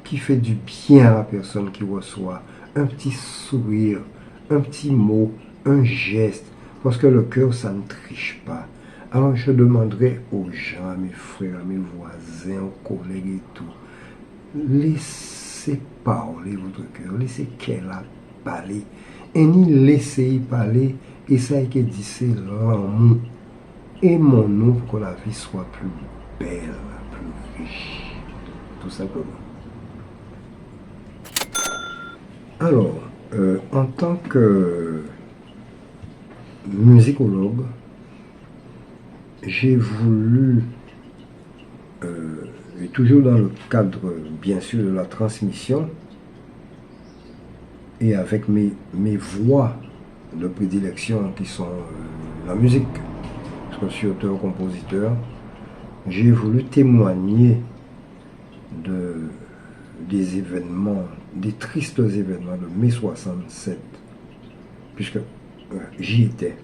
qui fait du bien à la personne qui reçoit, un petit sourire, un petit mot, un geste, parce que le cœur, ça ne triche pas. Alors je demanderai aux gens, à mes frères, à mes voisins, aux collègues et tout, laissez parler votre cœur, laissez qu'elle a parlé, et ni laissez parler, et ça a été dit, c'est l'amour. Aimons-nous pour que la vie soit plus belle, plus riche, tout simplement. Alors, en tant que musicologue, j'ai voulu, et toujours dans le cadre bien sûr de la transmission, et avec mes voix de prédilection qui sont la musique, parce que je suis auteur-compositeur, j'ai voulu témoigner des événements, des tristes événements de mai 67, puisque j'y étais,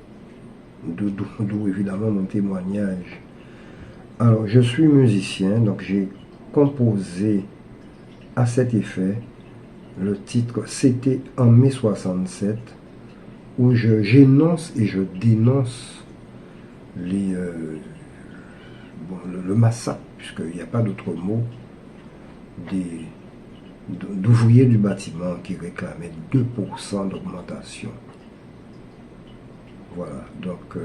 d'où évidemment mon témoignage. Alors, je suis musicien, donc j'ai composé à cet effet le titre « C'était en mai 67 » où j'énonce et je dénonce le massacre, puisqu'il n'y a pas d'autre mot, d'ouvriers du bâtiment qui réclamaient 2% d'augmentation. Voilà, donc,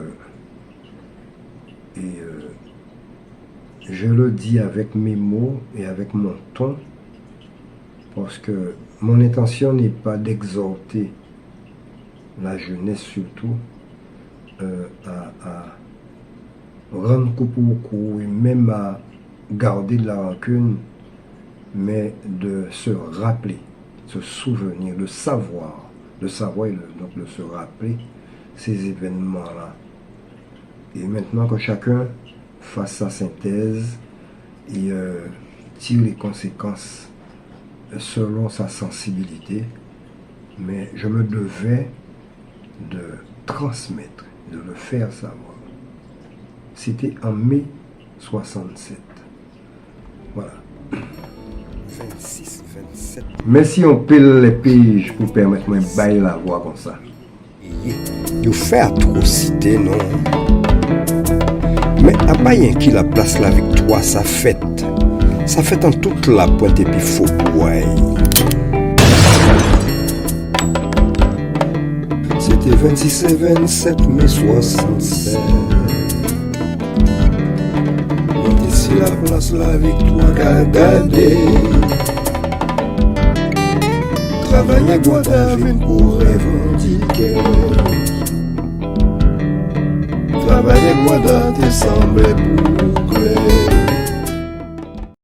je le dis avec mes mots et avec mon ton, parce que mon intention n'est pas d'exhorter la jeunesse surtout à rendre coup pour coup et même à garder de la rancune, mais de se rappeler, se souvenir, de savoir et donc de se rappeler ces événements-là. Et maintenant que chacun fasse sa synthèse et tire les conséquences selon sa sensibilité, mais je me devais de transmettre, de le faire savoir. C'était en mai 67. Voilà. 26, 27. Mais si on pile les pages pour permettre moi de bailler la voix comme ça. Yo fait atrocité, non? Mais à pas rien qui la place là avec toi, ça fait en toute la pointe et puis faux ouais. C'était 26 et 27 mai 67. On était si la place là avec toi qu'à garder. Travailler Guadavine pour revendiquer. Travailler Guadavine semblait boucler.